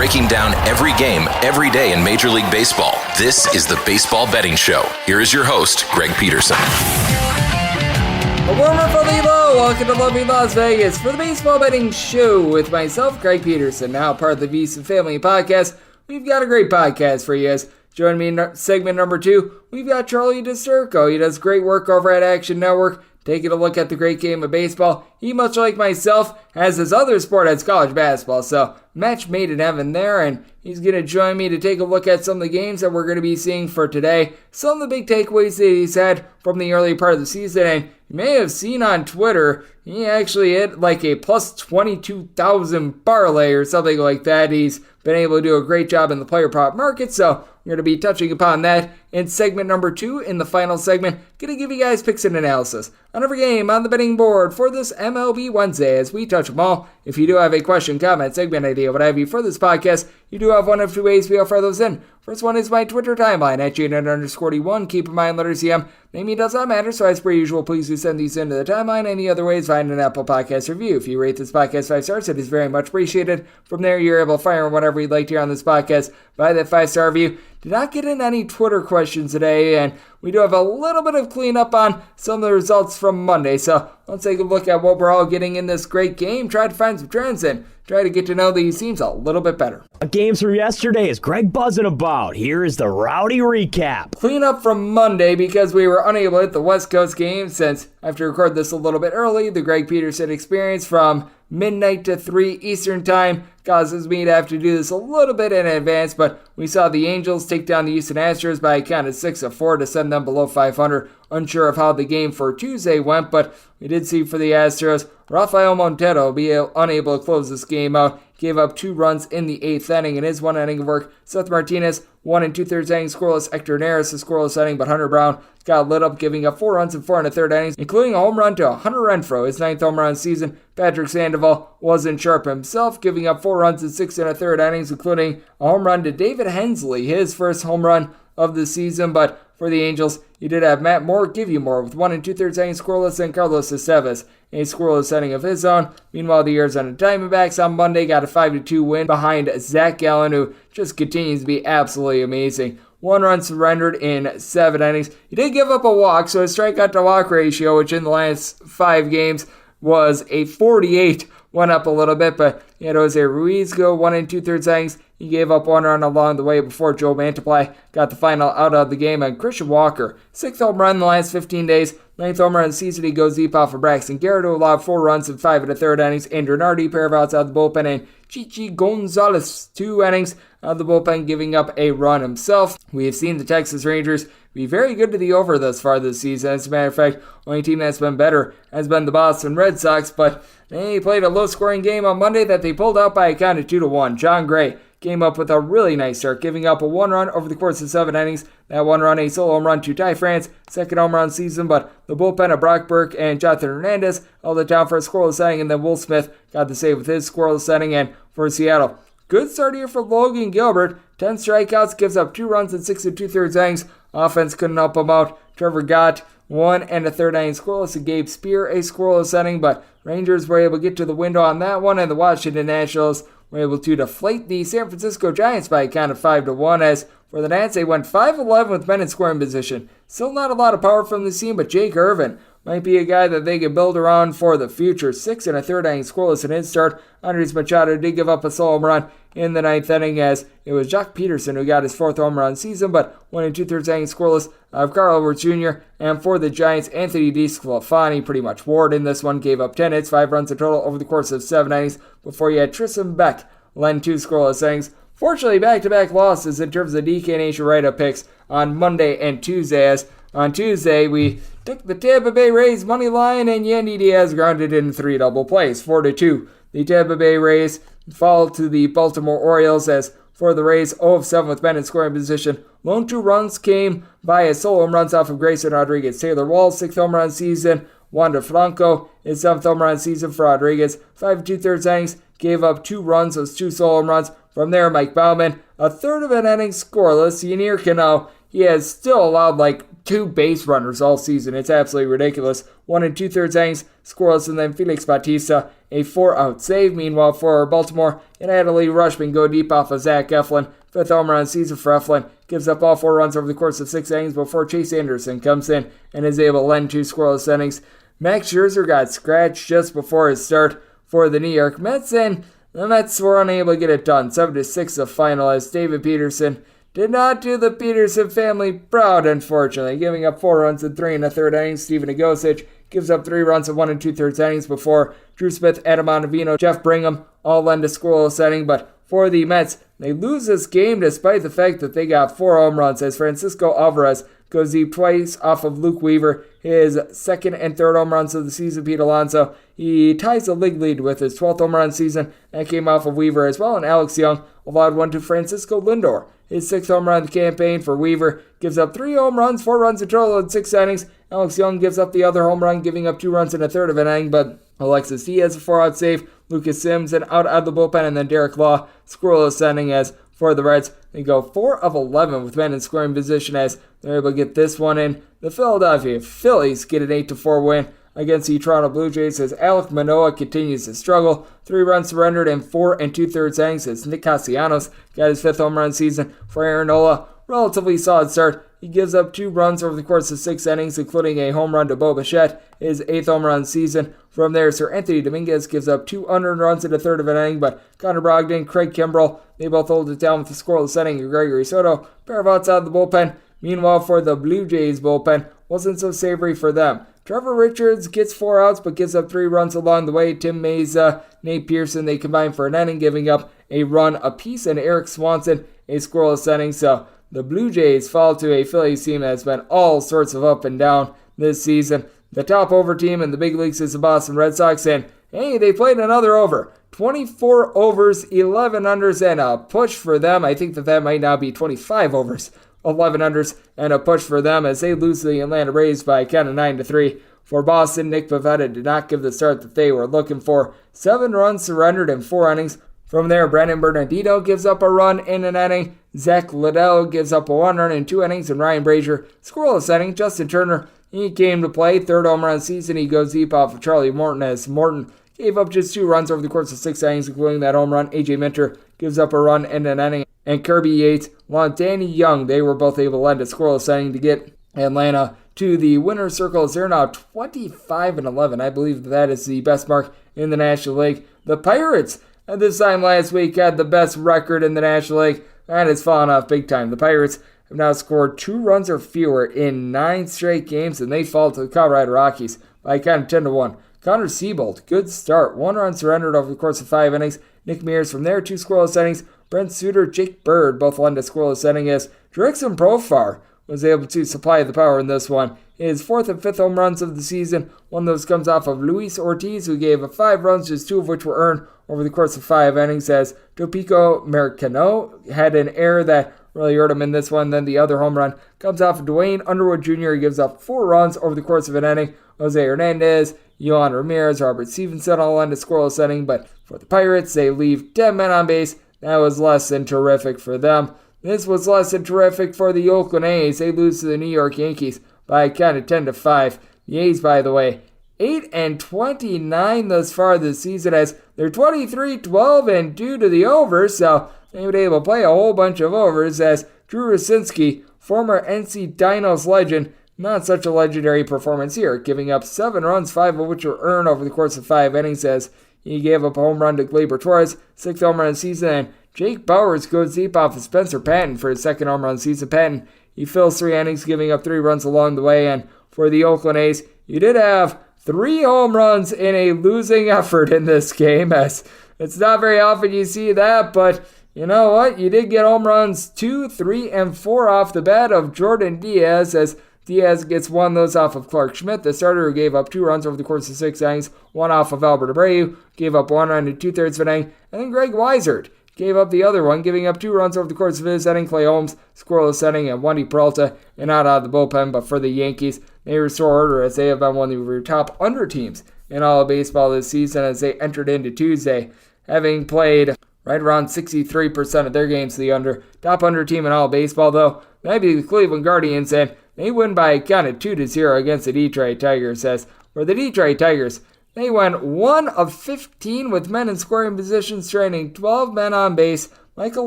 breaking down every game, every day in Major League Baseball. This is the Baseball Betting Show. Here is your host, Greg Peterson. A warmer from Elo. Welcome to lovely Las Vegas for the Baseball Betting Show with myself, Greg Peterson, now part of the VSiN Family Podcast. We've got a great podcast for you guys. Join me in segment number 2. We've got Charlie DiStruco. He does great work over at Action Network, taking a look at the great game of baseball. He, much like myself, has his other sport as college basketball, so match made in heaven there, and he's going to join me to take a look at some of the games that we're going to be seeing for today, some of the big takeaways that he's had from the early part of the season, and you may have seen on Twitter, he actually hit like a plus 22,000 parlay or something like that. He's been able to do a great job in the player prop market, so we're going to be touching upon that in segment number 2. In the final segment, going to give you guys picks and analysis on every game on the betting board for this MLB Wednesday as we touch them all. If you do have a question, comment, segment idea, what have you for this podcast, you do have one of two ways we offer those in. First one is my Twitter timeline at @JNet_D1. Keep in mind, letter CM. Name does not matter, so as per usual, please do send these into the timeline. Any other ways, find an Apple Podcast review. If you rate this podcast 5 stars, it is very much appreciated. From there, you're able to fire whatever you'd like to hear on this podcast by that 5-star review. Did not get in any Twitter questions today, and we do have a little bit of cleanup on some of the results from Monday, so let's take a look at what we're all getting in this great game, try to find some trends, and try to get to know these teams a little bit better. Games from yesterday is Greg buzzing about. Here is the rowdy recap. Cleanup from Monday because we were unable to hit the West Coast game since I have to record this a little bit early. The Greg Peterson experience from midnight to 3 Eastern time causes me to have to do this a little bit in advance, but we saw the Angels take down the Houston Astros by a count of 6-4 to send them below 500. Unsure of how the game for Tuesday went, but we did see for the Astros, Rafael Montero be unable to close this game out. Gave up 2 runs in the 8th inning in his 1 inning of work. Seth Martinez, 1 2/3 innings scoreless. Hector Neris, a scoreless inning, but Hunter Brown got lit up, giving up 4 runs in 4 1/3 innings, including a home run to Hunter Renfroe, his 9th home run season. Patrick Sandoval wasn't sharp himself, giving up 4 runs in 6 1/3 innings, including a home run to David Hensley, his first home run of the season. But for the Angels, you did have Matt Moore give you more with 1 2/3 innings scoreless, and Carlos Estevez, a scoreless inning of his own. Meanwhile, the Arizona Diamondbacks on Monday got a 5-2 win behind Zach Gallen, who just continues to be absolutely amazing. 1 run surrendered in 7 innings. He did give up a walk, so his strikeout to walk ratio, which in the last 5 games was a 48, went up a little bit, but he had Jose Ruiz go 1 2/3 innings. He gave up 1 run along the way before Joe Mantiply got the final out of the game. And Christian Walker, 6th home run in the last 15 days, 9th home run of the season. He goes deep off of Braxton Garrett, who allowed 4 runs in 5 1/3 innings. Andrew Nardi, pair of outs out of the bullpen, and Chichi Gonzalez, 2 innings out of the bullpen, giving up a run himself. We have seen the Texas Rangers be very good to the over thus far this season. As a matter of fact, only team that's been better has been the Boston Red Sox, but they played a low-scoring game on Monday that they pulled out by a count of 2-1. John Gray came up with a really nice start, giving up a 1 run over the course of 7 innings. That 1 run, a solo home run to Ty France, 2nd home run season, but the bullpen of Brock Burke and Jonathan Hernandez held it down for a scoreless inning, and then Will Smith got the save with his scoreless inning. And for Seattle, good start here for Logan Gilbert. 10 strikeouts, gives up 2 runs in 6 2/3 innings. Offense couldn't help him out. Trevor Gott, 1 1/3 innings scoreless, and Gabe Spear, a scoreless inning, but Rangers were able to get to the window on that one, and the Washington Nationals were able to deflate the San Francisco Giants by a count of 5-1. As for the Nats, they went 5-11 with men in scoring position. Still not a lot of power from the team, but Jake Irvin might be a guy that they can build around for the future. 6 1/3 innings scoreless in his start. Andres Machado did give up a solo home run in the 9th inning, as it was Jock Peterson who got his 4th home run season, but 1 2/3 innings scoreless of Carl Edwards Jr. And for the Giants, Anthony DeSclafani pretty much warred in this one, gave up 10 hits, 5 runs in total over the course of 7 innings, before you had Tristan Beck lend 2 scoreless innings. Fortunately, back-to-back losses in terms of DK Nation write-up picks on Monday and Tuesday, as on Tuesday we took the Tampa Bay Rays money line, and Yandy Diaz grounded in 3 double plays, 4-2. The Tampa Bay Rays fall to the Baltimore Orioles, as for the Rays, 0-7 with men in scoring position. Lone 2 runs came via solo home runs off of Grayson Rodriguez. Taylor Wall, 6th home run season. Wander Franco, his 7th home run season for Rodriguez. 5 2/3 innings, gave up 2 runs, those 2 solo home runs. From there, Mike Bauman, a third of an inning scoreless. Yennier Cano he has still allowed like 2 base runners all season. It's absolutely ridiculous. 1 2/3 innings, scoreless, and then Felix Bautista, a 4-out save. Meanwhile, for Baltimore, it had a lead Rushman go deep off of Zach Eflin. 5th home run season for Eflin. Gives up all 4 runs over the course of 6 innings before Chase Anderson comes in and is able to lend 2 scoreless innings. Max Scherzer got scratched just before his start for the New York Mets, and the Mets were unable to get it done. 7-6 the final, as David Peterson did not do the Peterson family proud, unfortunately, giving up 4 runs in 3 1/3 innings. Steven Egosich gives up 3 runs in 1 2/3 innings before Drew Smith, Adam Ottavino, Jeff Brigham all lend a scoreless inning. But for the Mets, they lose this game despite the fact that they got 4 home runs, as Francisco Alvarez goes deep twice off of Luke Weaver, his 2nd and 3rd home runs of the season. Pete Alonso, he ties the league lead with his 12th home run season. That came off of Weaver as well, and Alex Young allowed one to Francisco Lindor. His 6th home run of the campaign for Weaver gives up 3 home runs, 4 runs in total in 6 innings. Alex Young gives up the other home run, giving up 2 runs in 1/3 of an inning, but Alexis Diaz a 4-out save, Lucas Sims an out of the bullpen, and then Derek Law scoreless inning. As for the Reds, they go 4 of 11 with men in scoring position as they're able to get this one in. The Philadelphia Phillies get an 8-4 win against the Toronto Blue Jays as Alek Manoah continues to struggle. 3 runs surrendered in 4 2/3 innings as Nick Castellanos got his 5th home run season. For Aaron Nola, relatively solid start. He gives up 2 runs over the course of 6 innings, including a home run to Bo Bichette, his 8th home run season. From there, Sir Anthony Dominguez gives up 2 unearned runs in 1/3 of an inning, but Connor Brogdon, Craig Kimbrell, they both hold it down with a scoreless inning. Gregory Soto, pair of outs out of the bullpen. Meanwhile, for the Blue Jays bullpen, wasn't so savory for them. Trevor Richards gets 4 outs, but gives up 3 runs along the way. Tim Meza, Nate Pearson, they combine for an inning, giving up a run apiece, and Eric Swanson, a scoreless inning. So the Blue Jays fall to a Phillies team that has been all sorts of up and down this season. The top over team in the big leagues is the Boston Red Sox, and hey, they played another over. 24 overs, 11 unders, and a push for them. I think that might now be 25 overs, 11 unders, and a push for them as they lose to the Atlanta Braves by a count of 9-3. For Boston, Nick Pivetta did not give the start that they were looking for. 7 runs surrendered in 4 innings. From there, Brandon Bernardino gives up a run in an inning. Zach Liddell gives up a 1 run in 2 innings, and Ryan Brazier scoreless inning. Justin Turner, he came to play. 3rd home run season. He goes deep off of Charlie Morton as Morton gave up just 2 runs over the course of 6 innings, including that home run. AJ Minter gives up a run in an inning. And Kirby Yates, along with Danny Young, they were both able to lend a scoreless inning to get Atlanta to the winner's circle as they're now 25-11. I believe that is the best mark in the National League. The Pirates, at this time last week, had the best record in the National League. That has fallen off big time. The Pirates have now scored 2 runs or fewer in 9 straight games, and they fall to the Colorado Rockies by a count of 10-1. Connor Siebold, good start. 1 run surrendered over the course of 5 innings. Nick Mears from there, 2 scoreless innings. Brent Suter, Jake Bird both lend a scoreless inning as Jurickson Profar was able to supply the power in this one. His 4th and 5th home runs of the season. One of those comes off of Luis Ortiz, who gave up 5 runs, just 2 of which were earned over the course of 5 innings, as Topico Mercano had an error that really hurt him in this one. Then the other home run comes off of Dwayne Underwood Jr. He gives up 4 runs over the course of an inning. Jose Hernandez, Yohan Ramirez, Robert Stevenson all end a scoreless inning, but for the Pirates, they leave 10 men on base. That was less than terrific for them. This was less than terrific for the Oakland A's. They lose to the New York Yankees by a count of 10-5. The A's, by the way, 8-29 thus far this season, as they're 23-12 and due to the overs, so they were able to play a whole bunch of overs, as Drew Rosinski, former NC Dinos legend, not such a legendary performance here, giving up 7 runs, 5 of which were earned over the course of 5 innings, as he gave up a home run to Gleyber Torres, 6th home run season, and Jake Bowers goes deep off of Spencer Patton for his 2nd home run season. Patton, he fills 3 innings, giving up 3 runs along the way, and for the Oakland A's, you did have 3 home runs in a losing effort in this game, as it's not very often you see that, but you know what? You did get home runs 2, 3, and 4 off the bat of Jordan Diaz, as Diaz gets 1 of those off of Clark Schmidt, the starter, who gave up 2 runs over the course of 6 innings, 1 off of Albert Abreu, gave up 1 run in 2/3 of an inning, and then Greg Weisert gave up the other one, giving up 2 runs over the course of his inning. Clay Holmes, scoreless inning, and Wendy Peralta, and out of the bullpen. But for the Yankees, they restore order as they have been one of the top under teams in all of baseball this season as they entered into Tuesday, having played right around 63% of their games to the under. Top under team in all baseball, though, might be the Cleveland Guardians, and they win by a count of 2-0 against the Detroit Tigers. As for the Detroit Tigers, they went 1 of 15 with men in scoring position, straining 12 men on base. Michael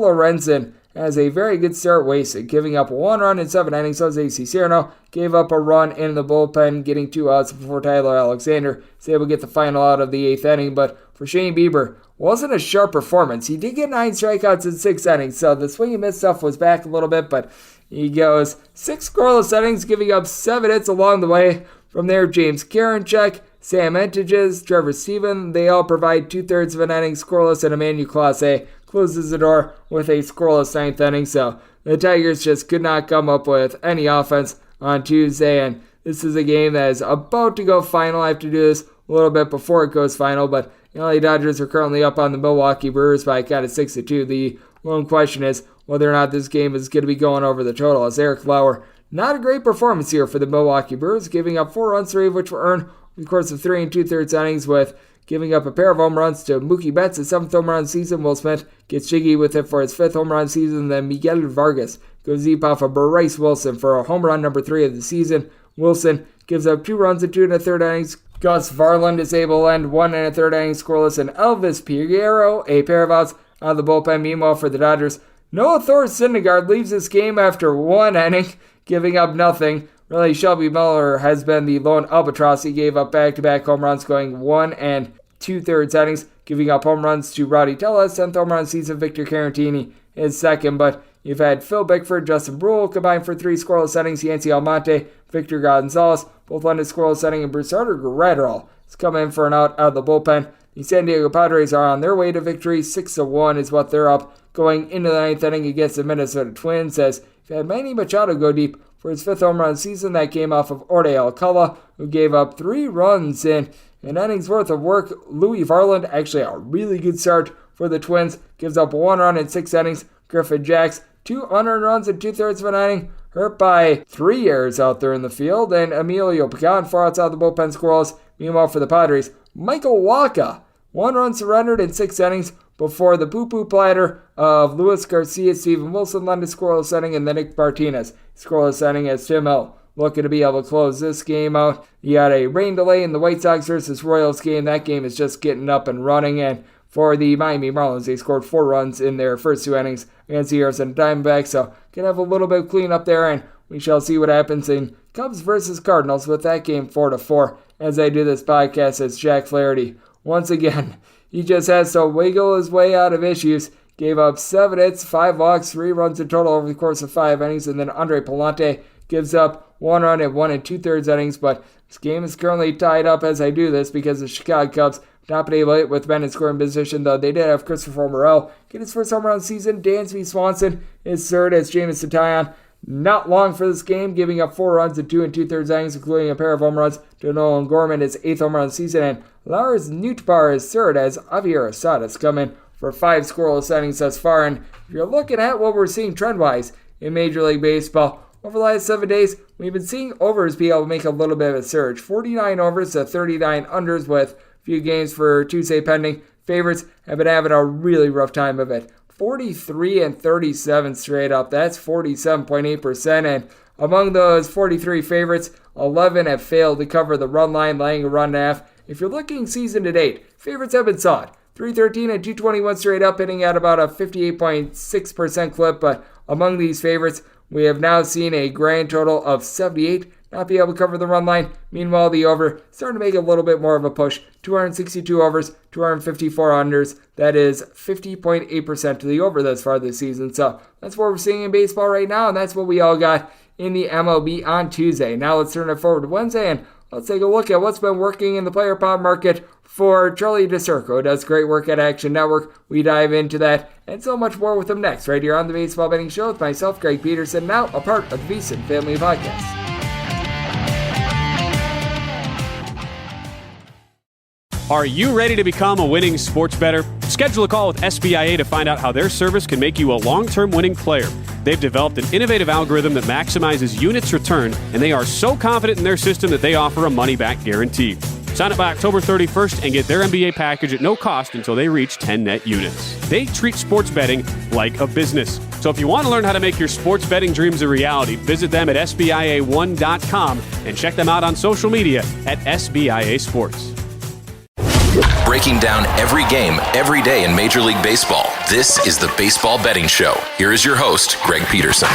Lorenzen has a very good start wasted, giving up 1 run in 7 innings. Jose Cicierno gave up a run in the bullpen, getting 2 outs before Tyler Alexander was able to get the final out of the 8th inning. But for Shane Bieber, wasn't a sharp performance. He did get 9 strikeouts in 6 innings, so the swing and miss stuff was back a little bit, but he goes 6 scoreless innings, giving up 7 hits along the way. From there, James Karinchak, Sam Entiges, Trevor Stephen, they all provide 2/3 of an inning scoreless, and Emmanuel Clase closes the door with a scoreless 9th inning. So the Tigers just could not come up with any offense on Tuesday, and this is a game that is about to go final. I have to do this a little bit before it goes final, but the LA Dodgers are currently up on the Milwaukee Brewers by a count of 6-2. The lone question is whether or not this game is going to be going over the total, as Eric Lauer, not a great performance here for the Milwaukee Brewers, giving up 4 runs, 3 of which were earned over the course of 3 2/3 innings, with giving up a pair of home runs to Mookie Betts, his 7th home run season. Will Smith gets jiggy with it for his 5th home run season. Then Miguel Vargas goes deep off of Bryce Wilson for a home run number 3 of the season. Wilson gives up 2 runs in 2 1/3 innings. Gus Varland is able to end 1 1/3 innings scoreless, and Elvis Pereiro a pair of outs out of the bullpen. Meanwhile, for the Dodgers, Noah Thor Syndergaard leaves this game after 1 inning, giving up nothing. Really, Shelby Miller has been the lone albatross. He gave up back-to-back home runs, going 1 2/3 innings, giving up home runs to Rowdy Tellez, 10th home run season. Victor Caratini is 2nd, but you've had Phil Bickford, Justin Brule combined for 3 scoreless innings. Yancy Almonte, Victor Gonzalez both led a scoreless inning, and Bruce Gratterall has come in for an out of the bullpen. The San Diego Padres are on their way to victory. 6-1 is what they're up going into the 9th inning against the Minnesota Twins, as you've had Manny Machado go deep for his 5th home run season. That came off of Orde Alcala, who gave up 3 runs in an inning's worth of work. Louis Varland, actually a really good start for the Twins, gives up 1 run in 6 innings. Griffin Jacks, 2 unearned runs in 2/3 of an inning, hurt by 3 errors out there in the field. And Emilio Pagan, 4 outs out of the bullpen scoreless. Meanwhile, for the Padres, Michael Wacha, 1 run surrendered in 6 innings before the poo-poo platter of Luis Garcia. Steven Wilson led a scoreless inning, and then Nick Martinez scoreless inning, as Tim Hill looking to be able to close this game out. You had a rain delay in the White Sox versus Royals game. That game is just getting up and running, and for the Miami Marlins, they scored 4 runs in their first 2 innings against the Orioles and Diamondbacks, so can have a little bit of cleanup there, and we shall see what happens in Cubs versus Cardinals with that game 4-4 as I do this podcast. As Jack Flaherty, once again, he just has to wiggle his way out of issues. Gave up 7 hits, 5 walks, 3 runs in total over the course of 5 innings, and then Andre Palante gives up 1 run in 1 2/3 innings, but this game is currently tied up as I do this because the Chicago Cubs not been able to hit with men in scoring position, though they did have Christopher Morel get his first home run season. Dansby Swanson is 3rd, as Jameson Taillon not long for this game, giving up 4 runs in 2 2/3 innings, including a pair of home runs to Nolan Gorman, his 8th home run season, and Lars Nootbaar is 3rd, as Javier Asadas come in for 5 scoreless innings thus far. And if you're looking at what we're seeing trend-wise in Major League Baseball, over the last 7 days, we've been seeing overs be able to make a little bit of a surge. 49 overs to 39 unders, with a few games for Tuesday pending. Favorites have been having a really rough time of it. 43 and 37 straight up. That's 47.8%. And among those 43 favorites, 11 have failed to cover the run line, laying a run and a half. If you're looking season to date, favorites have been solid. 313 and 221 straight up, hitting at about a 58.6% clip. But among these favorites, we have now seen a grand total of 78 not be able to cover the run line. Meanwhile, the over starting to make a little bit more of a push. 262 overs, 254 unders. That is 50.8% to the over thus far this season. So that's what we're seeing in baseball right now, and that's what we all got in the MLB on Tuesday. Now let's turn it forward to Wednesday, and let's take a look at what's been working in the player prop market for Charlie DiSturco. Does great work at Action Network. We dive into that and so much more with him next, right here on the Baseball Betting Show with myself, Greg Peterson, now a part of the VSiN Family Podcast. Are you ready to become a winning sports bettor? Schedule a call with SBIA to find out how their service can make you a long-term winning player. They've developed an innovative algorithm that maximizes units return, and they are so confident in their system that they offer a money-back guarantee. Sign up by October 31st and get their MBA package at no cost until they reach 10 net units. They treat sports betting like a business. So if you want to learn how to make your sports betting dreams a reality, visit them at SBIA1.com and check them out on social media at SBIA Sports. Breaking down every game, every day in Major League Baseball, this is the Baseball Betting Show. Here is your host, Greg Peterson.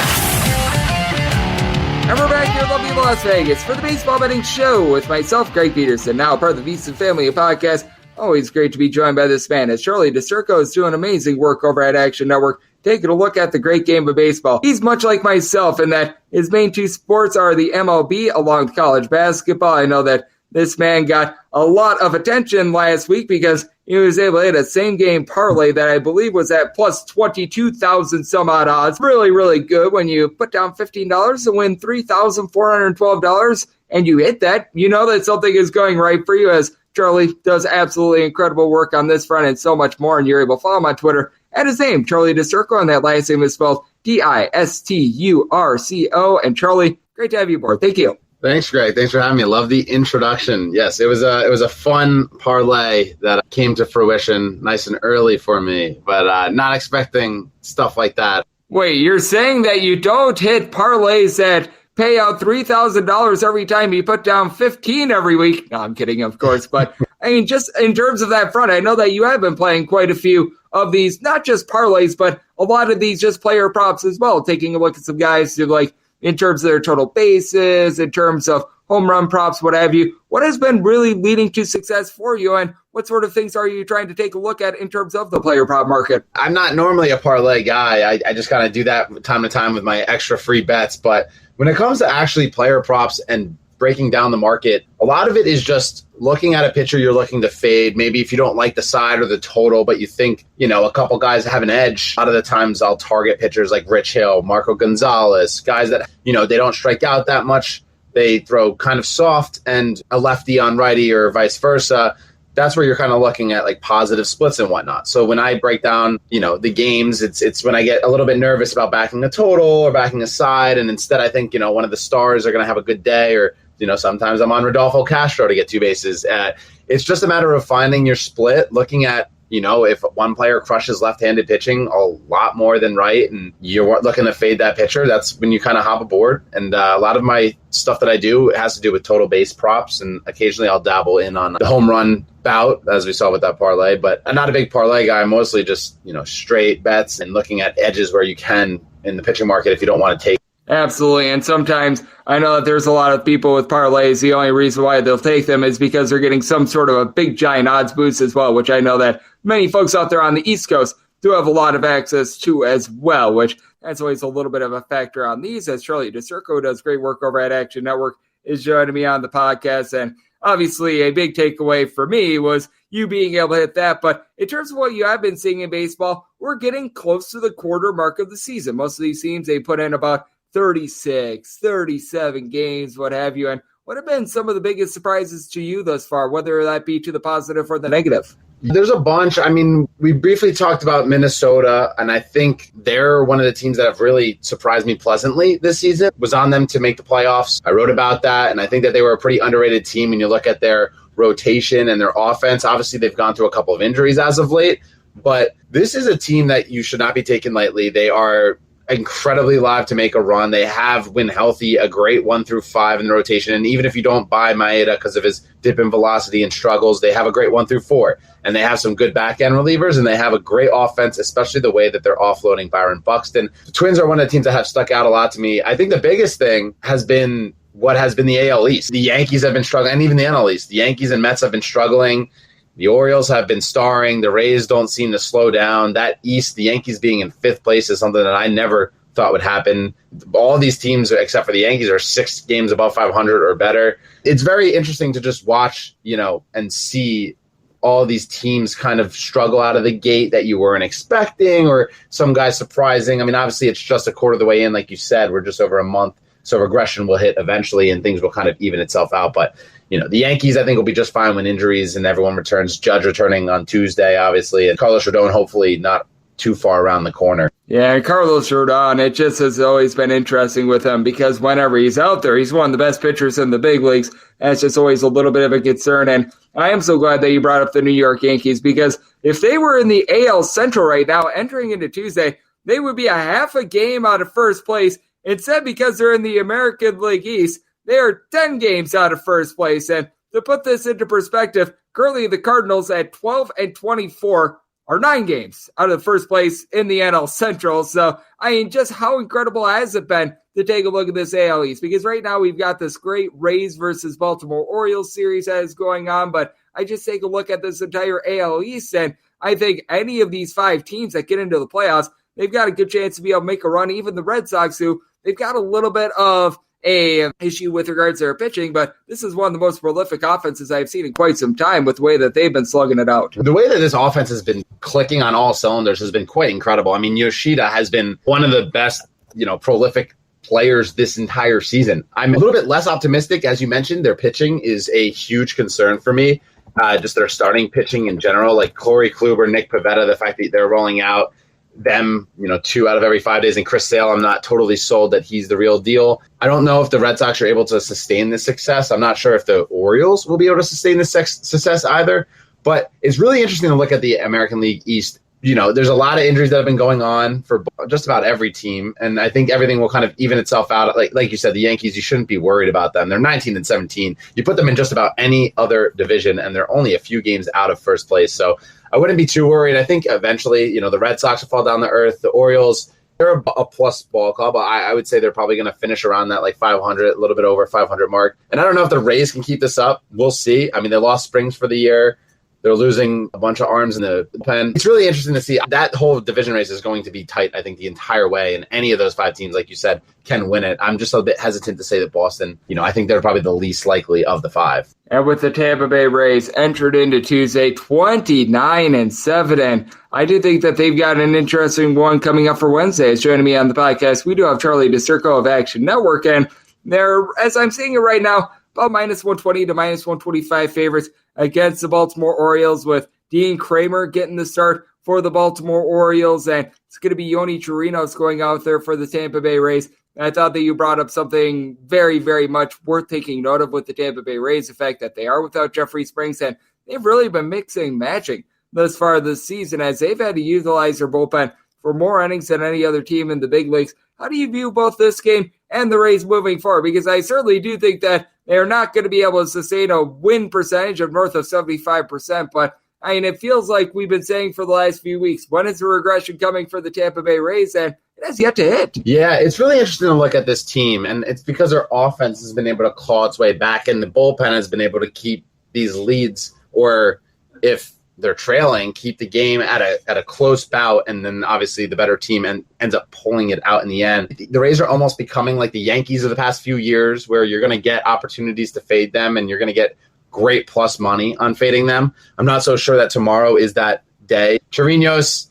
And we're back here in lovely Las Vegas for the Baseball Betting Show with myself, Greg Peterson, now part of the VSiN family of podcasts. Always great to be joined by this man, as Charlie DiSturco is doing amazing work over at Action Network, taking a look at the great game of baseball. He's much like myself in that his main two sports are the MLB along with college basketball. I know that this man got a lot of attention last week because he was able to hit a same-game parlay that I believe was at plus 22,000 some odd odds. Really, really good when you put down $15 to win $3,412, and you hit that. You know that something is going right for you, as Charlie does absolutely incredible work on this front and so much more, and you're able to follow him on Twitter at his name, Charlie DiSturco, and that last name is spelled DISTURCO. And Charlie, great to have you aboard. Thank you. Thanks, Greg. Thanks for having me. Love the introduction. Yes, it was a fun parlay that came to fruition nice and early for me, but not expecting stuff like that. Wait, you're saying that you don't hit parlays that pay out $3,000 every time you put down 15 every week? No, I'm kidding, of course. But I mean, just in terms of that front, I know that you have been playing quite a few of these, not just parlays, but a lot of these just player props as well, taking a look at some guys who like, in terms of their total bases, in terms of home run props, what have you. What has been really leading to success for you, and what sort of things are you trying to take a look at in terms of the player prop market? I'm not normally a parlay guy. I just kind of do that time to time with my extra free bets. But when it comes to actually player props and breaking down the market, a lot of it is just looking at a pitcher you're looking to fade. Maybe if you don't like the side or the total, but you think, a couple guys have an edge. A lot of the times I'll target pitchers like Rich Hill, Marco Gonzalez, guys that, they don't strike out that much. They throw kind of soft, and a lefty on righty or vice versa. That's where you're kind of looking at like positive splits and whatnot. So when I break down, the games, it's when I get a little bit nervous about backing a total or backing a side. And instead I think, one of the stars are going to have a good day, or sometimes I'm on Rodolfo Castro to get two bases. It's just a matter of finding your split, looking at, if one player crushes left-handed pitching a lot more than right, and you're looking to fade that pitcher, that's when you kind of hop aboard. And a lot of my stuff that I do has to do with total base props, and occasionally I'll dabble in on the home run bout, as we saw with that parlay. But I'm not a big parlay guy. I'm mostly just, straight bets and looking at edges where you can in the pitching market if you don't want to take. Absolutely. And sometimes I know that there's a lot of people with parlays. The only reason why they'll take them is because they're getting some sort of a big giant odds boost as well, which I know that many folks out there on the East Coast do have a lot of access to as well, which that's always a little bit of a factor on these, as Charlie DiSturco does great work over at Action Network, is joining me on the podcast. And obviously a big takeaway for me was you being able to hit that. But in terms of what you have been seeing in baseball, we're getting close to the quarter mark of the season. Most of these teams, they put in about 36, 37 games, what have you. And what have been some of the biggest surprises to you thus far, whether that be to the positive or the negative? There's a bunch. I mean, we briefly talked about Minnesota, and I think they're one of the teams that have really surprised me pleasantly this season. Was on them to make the playoffs. I wrote about that, and I think that they were a pretty underrated team when you look at their rotation and their offense. Obviously, they've gone through a couple of injuries as of late, but this is a team that you should not be taken lightly. They are incredibly live to make a run. They have, when healthy, a great 1-5 in the rotation. And even if you don't buy Maeda because of his dip in velocity and struggles, they have a great 1-4. And they have some good back-end relievers, and they have a great offense, especially the way that they're offloading Byron Buxton. The Twins are one of the teams that have stuck out a lot to me. I think the biggest thing has been what has been the AL East. The Yankees have been struggling, and even the NL East. The Yankees and Mets have been struggling. The Orioles have been starring. The Rays don't seem to slow down. That East, the Yankees being in fifth place is something that I never thought would happen. All these teams, except for the Yankees, are 6 games above 500 or better. It's very interesting to just watch, and see all these teams kind of struggle out of the gate that you weren't expecting, or some guys surprising. I mean, obviously, it's just a quarter of the way in. Like you said, we're just over a month. So regression will hit eventually, and things will kind of even itself out. But the Yankees, I think, will be just fine when injuries and everyone returns. Judge returning on Tuesday, obviously, and Carlos Rodon hopefully not too far around the corner. Yeah, and Carlos Rodon, it just has always been interesting with him because whenever he's out there, he's one of the best pitchers in the big leagues. And it's just always a little bit of a concern. And I am so glad that you brought up the New York Yankees because if they were in the AL Central right now, entering into Tuesday, they would be a half a game out of first place. Instead, because they're in the American League East, they are 10 games out of first place. And to put this into perspective, currently the Cardinals at 12-24 are 9 games out of first place in the NL Central. So, I mean, just how incredible has it been to take a look at this AL East? Because right now we've got this great Rays versus Baltimore Orioles series that is going on, but I just take a look at this entire AL East, and I think any of these 5 teams that get into the playoffs, they've got a good chance to be able to make a run. Even the Red Sox, who they've got a little bit of a issue with regards to their pitching, but this is one of the most prolific offenses I've seen in quite some time with the way that they've been slugging it out. The way that this offense has been clicking on all cylinders has been quite incredible. I mean, Yoshida has been one of the best, prolific players this entire season. I'm a little bit less optimistic. As you mentioned, their pitching is a huge concern for me. Just their starting pitching in general, like Corey Kluber, Nick Pivetta, the fact that they're rolling out them, 2 out of every 5 days. And Chris Sale, I'm not totally sold that he's the real deal. I don't know if the Red Sox are able to sustain this success. I'm not sure if the Orioles will be able to sustain this success either. But it's really interesting to look at the American League East. There's a lot of injuries that have been going on for just about every team. And I think everything will kind of even itself out. Like you said, the Yankees, you shouldn't be worried about them. They're 19-17. You put them in just about any other division, and they're only a few games out of first place. So I wouldn't be too worried. I think eventually, the Red Sox will fall down to earth. The Orioles, they're a plus ball club. I would say they're probably going to finish around that 500, a little bit over 500 mark. And I don't know if the Rays can keep this up. We'll see. I mean, they lost Springs for the year. They're losing a bunch of arms in the pen. It's really interesting to see. That whole division race is going to be tight, I think, the entire way. And any of those 5 teams, like you said, can win it. I'm just a bit hesitant to say that Boston, I think they're probably the least likely of the 5. And with the Tampa Bay Rays entered into Tuesday 29-7, and I do think that they've got an interesting one coming up for Wednesday. As joining me on the podcast, we do have Charlie DiStruco of Action Network, and they're, as I'm seeing it right now, about -120 to -125 favorites against the Baltimore Orioles, with Dean Kramer getting the start for the Baltimore Orioles, and it's going to be Yoni Chirinos going out there for the Tampa Bay Rays. And I thought that you brought up something very, very much worth taking note of with the Tampa Bay Rays, the fact that they are without Jeffrey Springs, and they've really been mixing and matching thus far this season as they've had to utilize their bullpen for more innings than any other team in the big leagues. How do you view both this game and the Rays moving forward? Because I certainly do think that they're not going to be able to sustain a win percentage of north of 75%, but I mean, it feels like we've been saying for the last few weeks, when is the regression coming for the Tampa Bay Rays? And it has yet to hit. Yeah, it's really interesting to look at this team, and it's because their offense has been able to claw its way back, and the bullpen has been able to keep these leads, or if they're trailing, keep the game at a close bout, and then obviously the better team ends up pulling it out in the end. The Rays are almost becoming like the Yankees of the past few years, where you're going to get opportunities to fade them, and you're going to get great plus money on fading them. I'm not so sure that tomorrow is that day. Chirinos,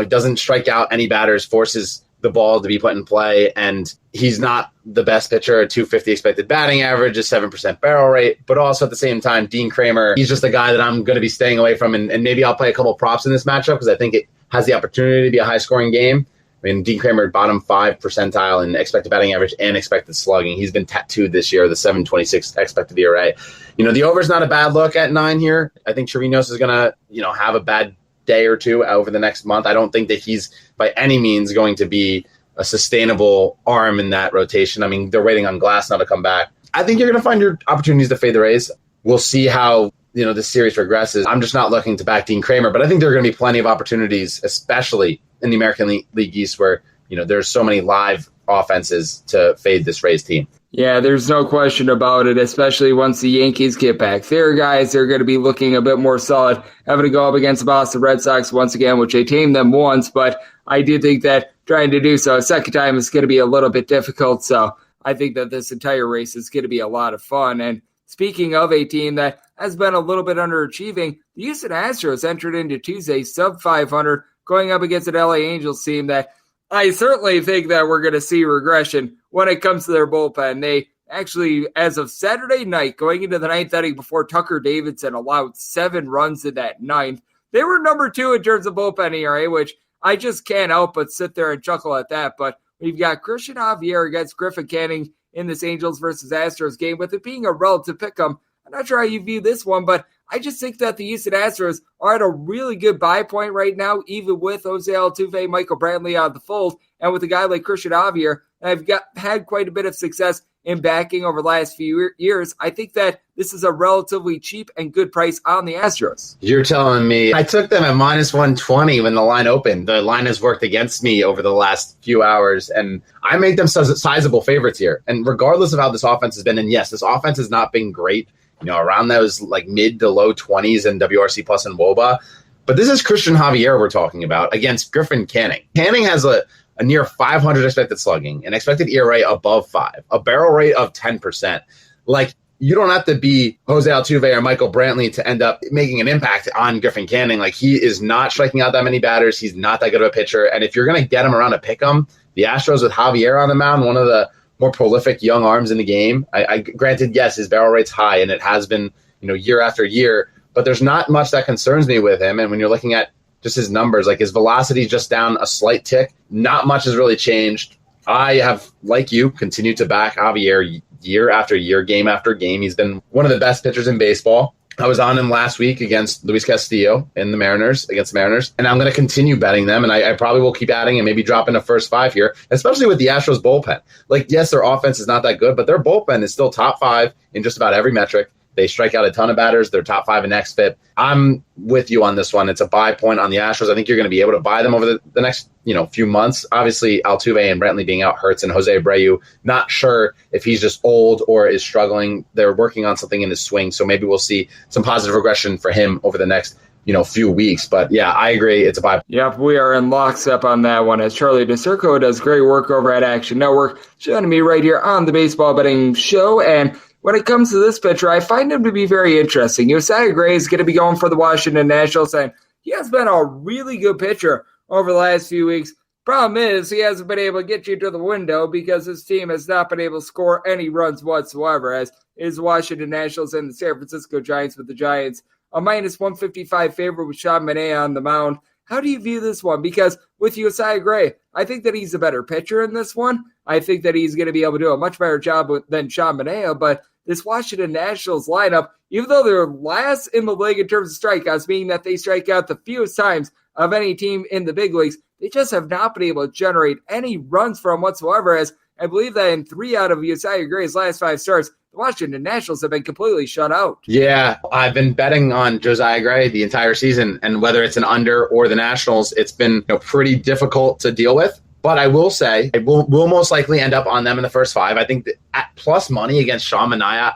doesn't strike out any batters, forces the ball to be put in play, and he's not the best pitcher. A 250 expected batting average, a 7% barrel rate, but also at the same time, Dean Kramer, he's just a guy that I'm going to be staying away from, and maybe I'll play a couple props in this matchup because I think it has the opportunity to be a high-scoring game. I mean, Dean Kramer, bottom 5 percentile in expected batting average and expected slugging. He's been tattooed this year, the 726 expected ERA. The over's not a bad look at 9 here. I think Chirinos is going to, have a bad day or two over the next month. I don't think that he's by any means going to be a sustainable arm in that rotation. I mean, they're waiting on Glass now to come back. I think you're going to find your opportunities to fade the Rays. We'll see how, this series progresses. I'm just not looking to back Dean Kramer, but I think there are going to be plenty of opportunities, especially in the American League East, where, there's so many live offenses to fade this Rays team. Yeah, there's no question about it, especially once the Yankees get back. Their guys are going to be looking a bit more solid, having to go up against the Boston Red Sox once again, which they tamed them once, but I do think that trying to do so a second time is going to be a little bit difficult, so I think that this entire race is going to be a lot of fun. And speaking of a team that has been a little bit underachieving, the Houston Astros entered into Tuesday sub-500, going up against an LA Angels team that I certainly think that we're going to see regression when it comes to their bullpen. They actually, as of Saturday night, going into the 9th inning before Tucker Davidson allowed 7 runs in that 9th, they were number 2 in terms of bullpen ERA, which I just can't help but sit there and chuckle at that. But we've got Christian Javier against Griffin Canning in this Angels versus Astros game. With it being a relative pick'em, I'm not sure how you view this one, but I just think that the Houston Astros are at a really good buy point right now, even with Jose Altuve, Michael Brantley out of the fold, and with a guy like Christian Javier. I've had quite a bit of success in backing over the last few years. I think that this is a relatively cheap and good price on the Astros. You're telling me I took them at minus 120 when the line opened. The line has worked against me over the last few hours, and I make them sizable favorites here. And regardless of how this offense has been, and yes, this offense has not been great, around those like mid to low 20s in WRC plus and WOBA. But this is Christian Javier we're talking about against Griffin Canning. Canning has a near 500 expected slugging, an expected ERA above 5, a barrel rate of 10%. Like, you don't have to be Jose Altuve or Michael Brantley to end up making an impact on Griffin Canning. Like, he is not striking out that many batters. He's not that good of a pitcher. And if you're going to get him around a pick 'em, the Astros with Javier on the mound, one of the more prolific young arms in the game. I granted, yes, his barrel rate's high, and it has been, year after year. But there's not much that concerns me with him. And when you're looking at just his numbers, like his velocity just down a slight tick, not much has really changed. I have, like you, continued to back Javier year after year, game after game. He's been one of the best pitchers in baseball. I was on him last week against Luis Castillo against the Mariners, and I'm going to continue betting them, and I probably will keep adding and maybe drop in the first 5 here, especially with the Astros bullpen. Like, yes, their offense is not that good, but their bullpen is still top 5 in just about every metric. They strike out a ton of batters. They're top 5 in xFIP. I'm with you on this one. It's a buy point on the Astros. I think you're going to be able to buy them over the next few months. Obviously, Altuve and Brantley being out hurts, and Jose Abreu, not sure if he's just old or is struggling. They're working on something in his swing, so maybe we'll see some positive regression for him over the next few weeks. But yeah, I agree. It's a buy. Yep, we are in lockstep on that one, as Charlie DiSturco does great work over at Action Network, joining me right here on the Baseball Betting Show. And when it comes to this pitcher, I find him to be very interesting. Josiah Gray is going to be going for the Washington Nationals, and he has been a really good pitcher over the last few weeks. Problem is, he hasn't been able to get you to the window because his team has not been able to score any runs whatsoever, as is Washington Nationals and the San Francisco Giants, with the Giants a minus 155 favorite with Sean Manaea on the mound. How do you view this one? Because with Josiah Gray, I think that he's a better pitcher in this one. I think that he's going to be able to do a much better job than Sean Manaea, but this Washington Nationals lineup, even though they're last in the league in terms of strikeouts, meaning that they strike out the fewest times of any team in the big leagues, they just have not been able to generate any runs from whatsoever, as I believe that in 3 out of Josiah Gray's last 5 starts, the Washington Nationals have been completely shut out. Yeah, I've been betting on Josiah Gray the entire season, and whether it's an under or the Nationals, it's been pretty difficult to deal with. But I will say, it will most likely end up on them in the first 5. I think that at plus money against Sean Manaea,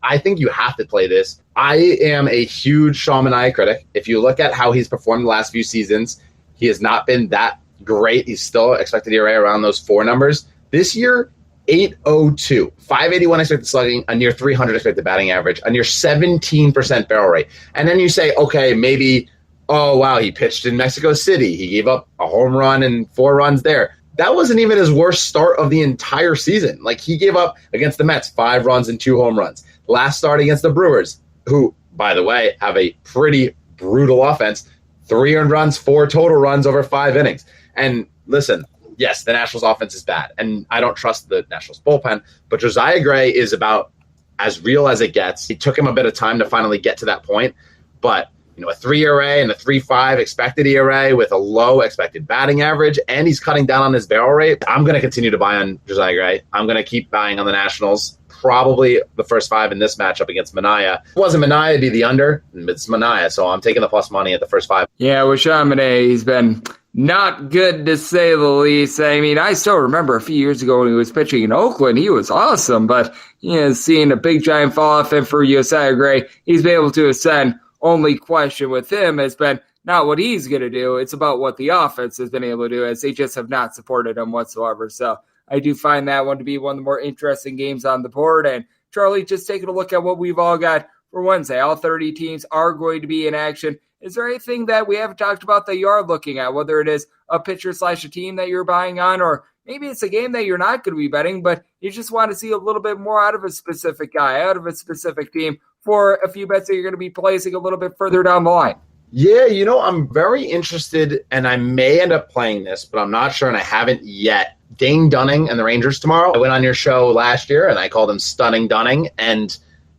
I think you have to play this. I am a huge Sean Manaea critic. If you look at how he's performed the last few seasons, he has not been that great. He's still expected ERA around those 4 numbers. This year, 802, 581 expected slugging, a near 300 expected batting average, a near 17% barrel rate. And then you say, okay, maybe, oh, wow, he pitched in Mexico City. He gave up a home run and 4 runs there. That wasn't even his worst start of the entire season. Like, he gave up against the Mets 5 runs and 2 home runs. Last start against the Brewers, who, by the way, have a pretty brutal offense, 3 earned runs, 4 total runs over 5 innings. And listen, yes, the Nationals offense is bad, and I don't trust the Nationals bullpen, but Josiah Gray is about as real as it gets. It took him a bit of time to finally get to that point, but a 3 ERA and a 3.5 expected ERA with a low expected batting average, and he's cutting down on his barrel rate. I'm going to continue to buy on Josiah Gray. I'm going to keep buying on the Nationals, probably the first 5 in this matchup against Manaea. If it wasn't Manaea, it'd be the under. It's Manaea, so I'm taking the plus money at the first 5. Yeah, with Sean Manaea, he's been not good to say the least. I mean, I still remember a few years ago when he was pitching in Oakland, he was awesome, but seeing a big giant fall off, and for Josiah Gray, he's been able to ascend. Only question with him has been not what he's going to do. It's about what the offense has been able to do, as they just have not supported him whatsoever. So I do find that one to be one of the more interesting games on the board. And Charlie, just taking a look at what we've all got for Wednesday. All 30 teams are going to be in action. Is there anything that we haven't talked about that you are looking at, whether it is a pitcher / a team that you're buying on, or maybe it's a game that you're not going to be betting, but you just want to see a little bit more out of a specific guy, out of a specific team, for a few bets that you're going to be placing a little bit further down the line? Yeah, I'm very interested, and I may end up playing this, but I'm not sure, and I haven't yet. Dane Dunning and the Rangers tomorrow. I went on your show last year, and I called him Stunning Dunning, and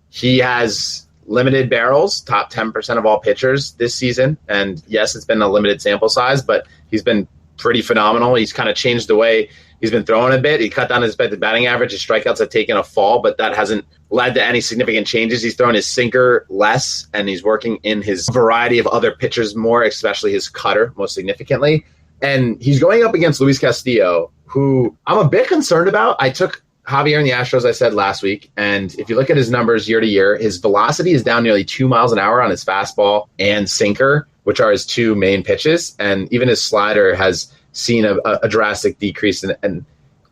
he has limited barrels, top 10% of all pitchers this season. And yes, it's been a limited sample size, but he's been pretty phenomenal. He's kind of changed the way he's been throwing a bit. He cut down his batting average. His strikeouts have taken a fall, but that hasn't led to any significant changes. He's throwing his sinker less, and he's working in his variety of other pitchers more, especially his cutter most significantly. And he's going up against Luis Castillo, who I'm a bit concerned about. I took Javier and the Astros, I said last week, and if you look at his numbers year to year, his velocity is down nearly 2 miles an hour on his fastball and sinker, which are his two main pitches, and even his slider has seen a drastic decrease. And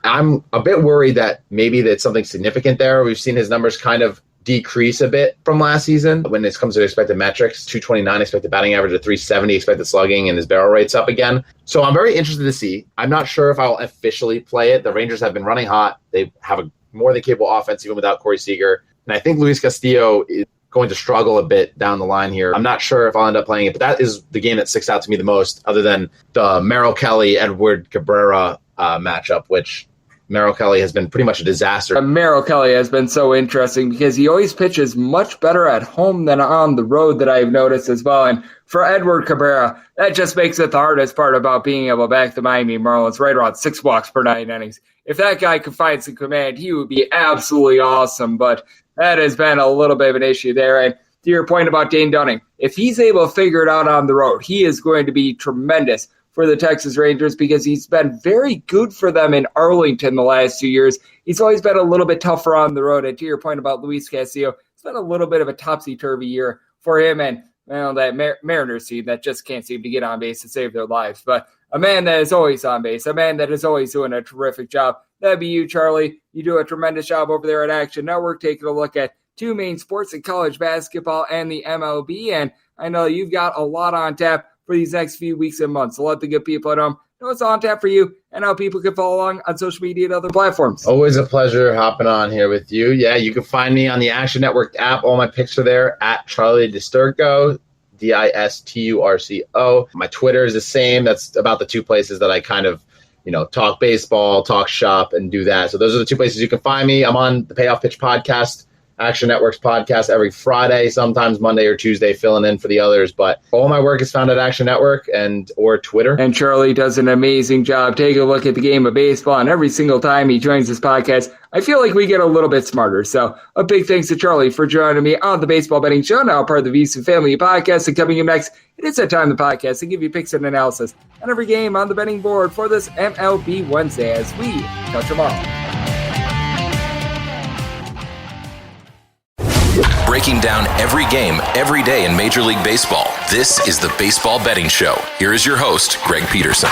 I'm a bit worried that maybe that's something significant there. We've seen his numbers kind of decrease a bit from last season when it comes to expected metrics. 229 expected batting average of 370 expected slugging, and his barrel rate's up again. So I'm very interested to see. I'm not sure if I'll officially play it. The Rangers have been running hot. They have a more than capable offense even without Corey Seager. And I think Luis Castillo is going to struggle a bit down the line here. I'm not sure if I'll end up playing it, but that is the game that sticks out to me the most, other than the Merrill Kelly, Edward Cabrera matchup, which Merrill Kelly has been pretty much a disaster. Merrill Kelly has been so interesting because he always pitches much better at home than on the road that I've noticed as well. And for Edward Cabrera, that just makes it the hardest part about being able to back the Miami Marlins, right around 6 walks per 9 innings. If that guy could find some command, he would be absolutely awesome. But that has been a little bit of an issue there. And to your point about Dane Dunning, if he's able to figure it out on the road, he is going to be tremendous for the Texas Rangers because he's been very good for them in Arlington the last 2 years. He's always been a little bit tougher on the road. And to your point about Luis Castillo, it's been a little bit of a topsy-turvy year for him and that Mariners team that just can't seem to get on base to save their lives. But a man that is always on base, a man that is always doing a terrific job. That'd be you, Charlie. You do a tremendous job over there at Action Network, taking a look at two main sports in college basketball and the MLB. And I know you've got a lot on tap for these next few weeks and months. So let the good people at home know what's on tap for you and how people can follow along on social media and other platforms. Always a pleasure hopping on here with you. Yeah, you can find me on the Action Network app. All my picks are there at Charlie DiSturco, DISTURCO. My Twitter is the same. That's about the two places that I kind of, talk baseball, talk shop, and do that. So those are the two places you can find me. I'm on the Payoff Pitch podcast, Action Network's podcast, every Friday, sometimes Monday or Tuesday, filling in for the others. But all my work is found at Action Network or Twitter. And Charlie does an amazing job taking a look at the game of baseball. And every single time he joins this podcast, I feel like we get a little bit smarter. So a big thanks to Charlie for joining me on the Baseball Betting Show, now part of the VSiN Family Podcast. And coming up next, it is that time of the podcast to give you picks and analysis on every game on the betting board for this MLB Wednesday as we touch them all. Breaking down every game, every day in Major League Baseball. This is the Baseball Betting Show. Here is your host, Greg Peterson.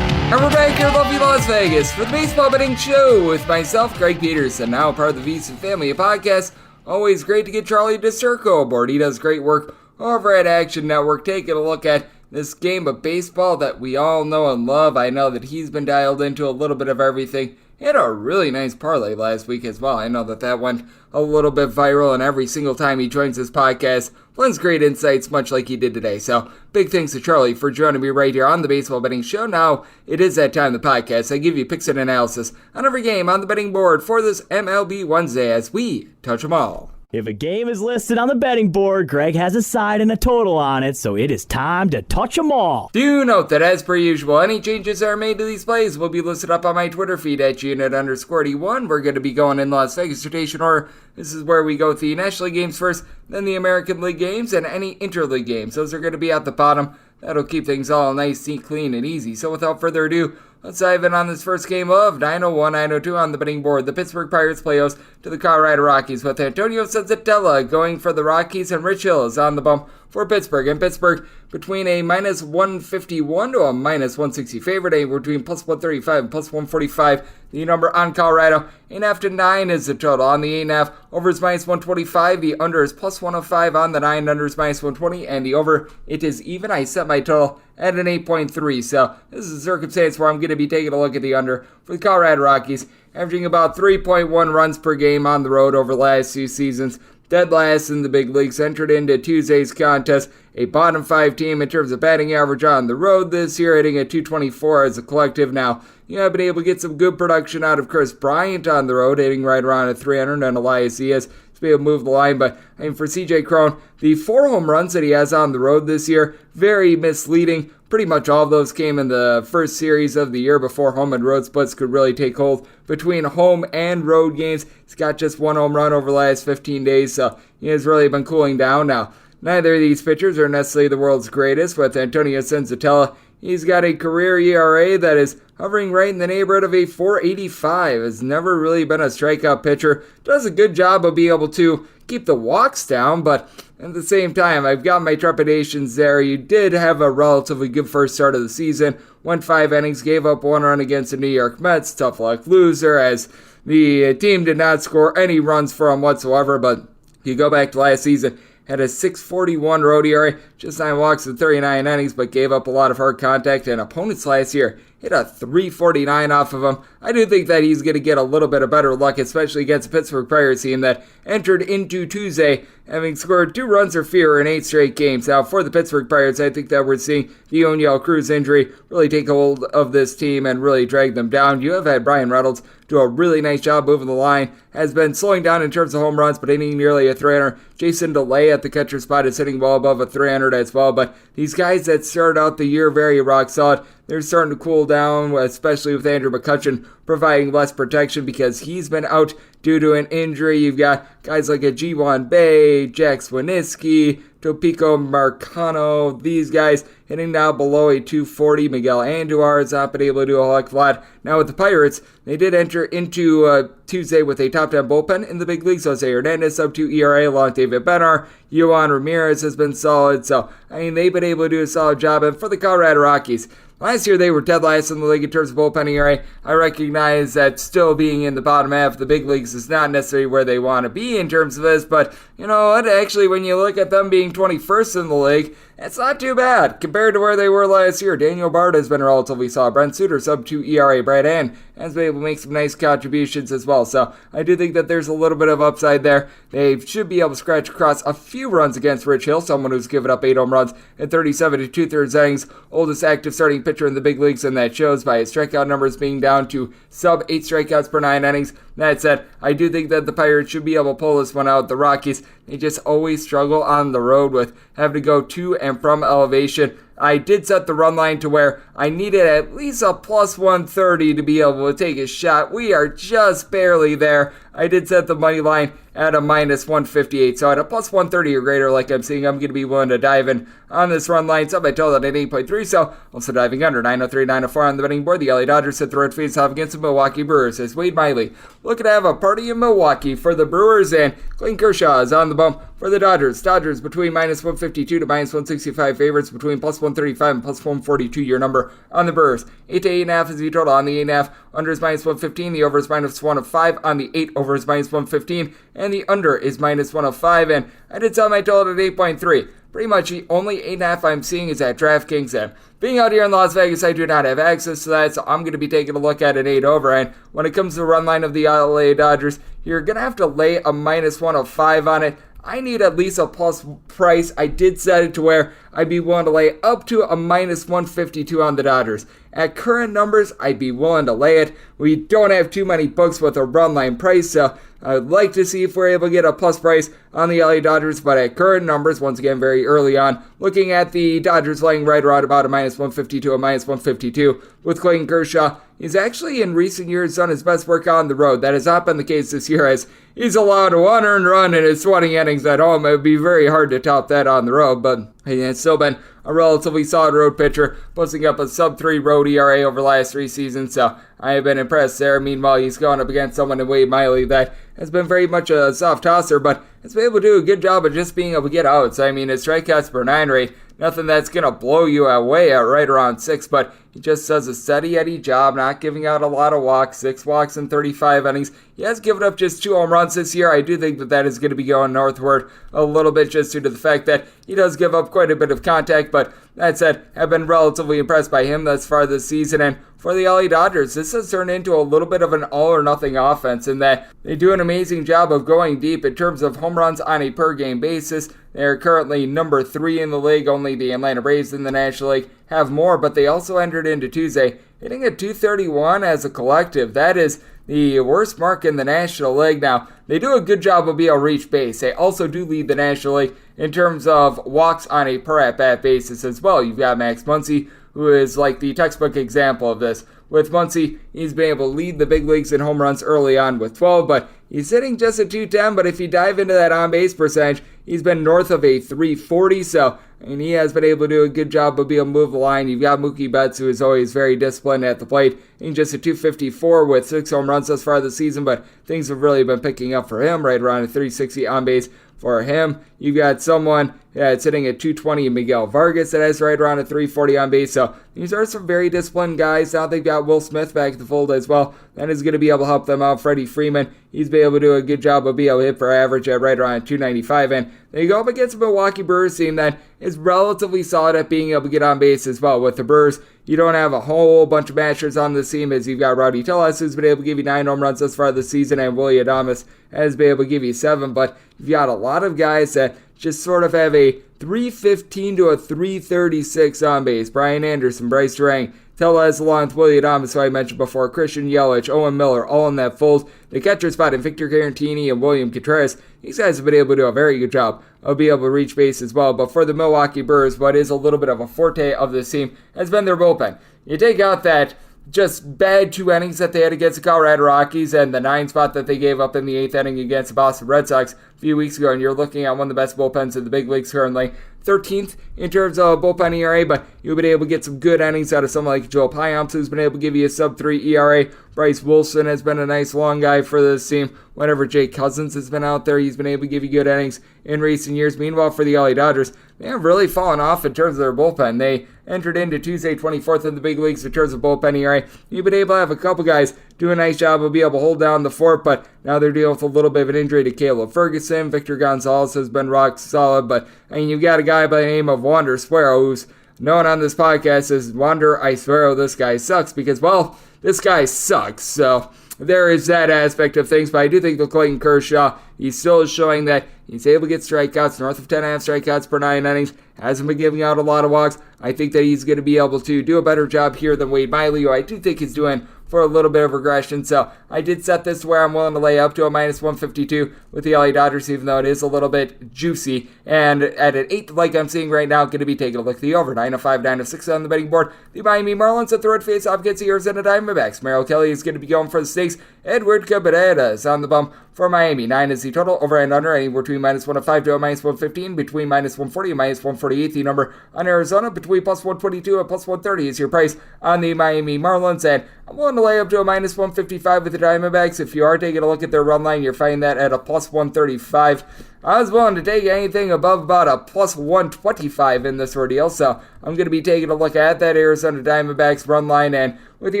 And we're back here in lovely Las Vegas for the Baseball Betting Show with myself, Greg Peterson, now part of the VSiN Family Podcast. Always great to get Charlie DiSturco aboard. He does great work over at Action Network, taking a look at this game of baseball that we all know and love. I know that he's been dialed into a little bit of everything. He had a really nice parlay last week as well. I know that went a little bit viral, and every single time he joins this podcast, lends great insights, much like he did today. So, big thanks to Charlie for joining me right here on the Baseball Betting Show. Now, it is that time of the podcast. I give you picks and analysis on every game on the betting board for this MLB Wednesday as we touch them all. If a game is listed on the betting board, Greg has a side and a total on it, so it is time to touch them all. Do note that, as per usual, any changes that are made to these plays will be listed up on my Twitter feed at unit_D1. We're going to be going in Las Vegas rotation order. This is where we go with the National League games first, then the American League games, and any interleague games. Those are going to be at the bottom. That'll keep things all nice, neat, clean, and easy. So without further ado, let's dive in on this first game of 901-902 on the betting board. The Pittsburgh Pirates play host to the Colorado Rockies with Antonio Senzatella going for the Rockies, and Rich Hill is on the bump for Pittsburgh. And Pittsburgh between a minus 151 to a minus 160 favorite, a between plus 135 and plus 145. The number on Colorado, 8.5 to 9 is the total. On the 8.5, over is minus 125. The under is plus 105 on the 9. Under is minus 120. And the over, it is even. I set my total at an 8.3. So this is a circumstance where I'm going to be taking a look at the under for the Colorado Rockies, averaging about 3.1 runs per game on the road over the last few seasons. dead last in the big leagues, entered into Tuesday's contest, a bottom 5 team in terms of batting average on the road this year, hitting at 224 as a collective. Now, you have been able to get some good production out of Chris Bryant on the road, hitting right around at 300, and Elias Diaz to be able to move the line. But I mean, for CJ Cron, the 4 home runs that he has on the road this year, very misleading. Pretty much all of those came in the first series of the year before home and road splits could really take hold between home and road games. He's got just 1 home run over the last 15 days, so he has really been cooling down now. Neither of these pitchers are necessarily the world's greatest. With Antonio Senzatella, he's got a career ERA that is hovering right in the neighborhood of a 4.85. Has never really been a strikeout pitcher. Does a good job of being able to keep the walks down, but at the same time, I've got my trepidations there. You did have a relatively good first start of the season. Went 5 innings, gave up 1 run against the New York Mets. Tough luck loser, as the team did not score any runs for him whatsoever. But if you go back to last season, had a 6.41 road ERA, just 9 walks in 39 innings, but gave up a lot of hard contact. And opponents last year hit a 3.49 off of him. I do think that he's going to get a little bit of better luck, especially against the Pittsburgh Pirates team that entered into Tuesday having scored 2 runs or fewer in 8 straight games. Now, for the Pittsburgh Pirates, I think that we're seeing the O'Neill Cruz injury really take hold of this team and really drag them down. You have had Brian Reynolds do a really nice job moving the line, has been slowing down in terms of home runs, but hitting nearly a 300. Jason DeLay at the catcher spot is hitting well above a 300 as well. But these guys that started out the year very rock solid, they're starting to cool down, especially with Andrew McCutchen providing less protection because he's been out due to an injury. You've got guys like a G1 Bay, Jack Swaniski, Topico Marcano, these guys hitting now below a 240. Miguel Andujar has not been able to do a heck of a lot. Now with the Pirates, they did enter into Tuesday with a top 10 bullpen in the big leagues. Jose Hernandez, sub-2 ERA, along with David Bednar. Yohan Ramirez has been solid. So, I mean, they've been able to do a solid job. And for the Colorado Rockies, last year they were dead last in the league in terms of bullpen ERA. I recognize that still being in the bottom half of the big leagues is not necessarily where they want to be in terms of this, but you know what, actually when you look at them being 21st in the league, it's not too bad compared to where they were last year. Daniel Bard has been relatively solid. Brent Suter, sub-2 ERA. Brad Hand has been able to make some nice contributions as well. So I do think that there's a little bit of upside there. They should be able to scratch across a few runs against Rich Hill, someone who's given up 8 home runs in 37 2/3 innings. Oldest active starting pitcher in the big leagues, and that shows by his strikeout numbers being down to sub-8 strikeouts per 9 innings. That said, I do think that the Pirates should be able to pull this one out. The Rockies, they just always struggle on the road with having to go to and from elevation. I did set the run line to where I needed at least a plus 130 to be able to take a shot. We are just barely there. I did set the money line at a minus 158. So at a plus 130 or greater, like I'm seeing, I'm going to be willing to dive in on this run line. So I told that at 8.3. So also diving under 903, 904 on the betting board. The LA Dodgers hit the road face off against the Milwaukee Brewers as Wade Miley looking to have a party in Milwaukee for the Brewers, and Clayton Kershaw is on the bump for the Dodgers. Dodgers between minus 152 to minus 165 favorites, between plus 135 and plus 142. Your number on the Brewers. 8 to 8.5 is the total on the 8.5. Under is minus 115. The over is minus 105. On the 8, over is minus 115. And the under is minus 105. And I did sell my total at 8.3. Pretty much the only 8.5 I'm seeing is at DraftKings. And being out here in Las Vegas, I do not have access to that, so I'm going to be taking a look at an 8 over. And when it comes to the run line of the LA Dodgers, you're going to have to lay a minus 105 on it. I need at least a plus price. I did set it to where I'd be willing to lay up to a minus 152 on the Dodgers. At current numbers, I'd be willing to lay it. We don't have too many books with a run line price, so I'd like to see if we're able to get a plus price on the LA Dodgers, but at current numbers, once again, very early on, looking at the Dodgers laying right around about a minus 152, a minus 152 with Clayton Kershaw. He's actually in recent years done his best work on the road. That has not been the case this year, as he's allowed 1 earned run in his 20 innings at home. It would be very hard to top that on the road, but it's still been a relatively solid road pitcher, posting up a sub-3 road ERA over the last 3 seasons, so I have been impressed there. Meanwhile, he's going up against someone in Wade Miley that has been very much a soft tosser, but has been able to do a good job of just being able to get outs. I mean, his strikeouts per 9 rate, nothing that's going to blow you away at right around 6, but he just does a steady Eddie job, not giving out a lot of walks, 6 walks in 35 innings. He has given up just 2 home runs this year. I do think that is going to be going northward a little bit just due to the fact that he does give up quite a bit of contact, but that said, have been relatively impressed by him thus far this season. And for the LA Dodgers, this has turned into a little bit of an all-or-nothing offense in that they do an amazing job of going deep in terms of home runs on a per-game basis. They're currently number 3 in the league. Only the Atlanta Braves in the National League have more, but they also entered into Tuesday hitting a .231 as a collective. That is the worst mark in the National League. Now, they do a good job of being able to reach base. They also do lead the National League in terms of walks on a per-at-bat basis as well. You've got Max Muncy, who is like the textbook example of this. With Muncy, he's been able to lead the big leagues in home runs early on with 12, but he's hitting just a .210, but if you dive into that on-base percentage, he's been north of a .340, so he has been able to do a good job of being able to move the line. You've got Mookie Betts, who is always very disciplined at the plate, in just a .254 with 6 home runs thus far this season, but things have really been picking up for him, right around a .360 on-base for him. You've got someone that's hitting at .220, Miguel Vargas, that has right around a .340 on base. So these are some very disciplined guys. Now they've got Will Smith back in the fold as well. That is going to be able to help them out. Freddie Freeman, he's been able to do a good job of being able to hit for average at right around .295. And they go up against a Milwaukee Brewers team that is relatively solid at being able to get on base as well. With the Brewers, you don't have a whole bunch of matchers on this team, as you've got Rowdy Tellez, who's been able to give you 9 home runs thus far this season, and Willie Adames has been able to give you 7. But you've got a lot of guys that just sort of have a .315 to a .336 on base. Brian Anderson, Bryce Durang, Tellez along with Willie Adames, who I mentioned before, Christian Yelich, Owen Miller, all in that fold. The catcher spot in Victor Garantini and William Contreras, these guys have been able to do a very good job of being able to reach base as well. But for the Milwaukee Brewers, what is a little bit of a forte of this team has been their bullpen. You take out that just bad 2 innings that they had against the Colorado Rockies and the 9 spot that they gave up in the 8th inning against the Boston Red Sox a few weeks ago, and you're looking at one of the best bullpens in the big leagues currently. 13th in terms of bullpen ERA, but you've been able to get some good innings out of someone like Joel Payamps, who's been able to give you a sub-3 ERA. Bryce Wilson has been a nice long guy for this team. Whenever Jake Cousins has been out there, he's been able to give you good innings in recent years. Meanwhile, for the LA Dodgers, they have really fallen off in terms of their bullpen. They entered into Tuesday 24th in the big leagues in terms of bullpen ERA. You've been able to have a couple guys do a nice job of being able to hold down the fort, but now they're dealing with a little bit of an injury to Caleb Ferguson. Victor Gonzalez has been rock solid, but you've got a guy by the name of Wander Suero, who's known on this podcast as Wander I Suero. This guy sucks because, well, this guy sucks. So there is that aspect of things, but I do think that Clayton Kershaw, he's still showing that he's able to get strikeouts, north of 10.5 strikeouts per 9 innings, hasn't been giving out a lot of walks. I think that he's going to be able to do a better job here than Wade Miley, who I do think is doing for a little bit of regression. So I did set this where I'm willing to lay up to a -152 with the LA Dodgers, even though it is a little bit juicy. And at an 8, like I'm seeing right now, going to be taking a look at the over. 905, 906 on the betting board. The Miami Marlins at the road face off against the Arizona Diamondbacks. Merrill Kelly is going to be going for the stakes. Edward Cabrera is on the bump for Miami. 9 is the total. Over and under anywhere between -105 to a -115, between -140 and -148. The number on Arizona between +122 and +130 is your price on the Miami Marlins. And I'm willing to lay up to a -155 with the Diamondbacks. If you are taking a look at their run line, you're finding that at a +135. I was willing to take anything above about a +125 in this ordeal, so I'm going to be taking a look at that Arizona Diamondbacks run line. And with the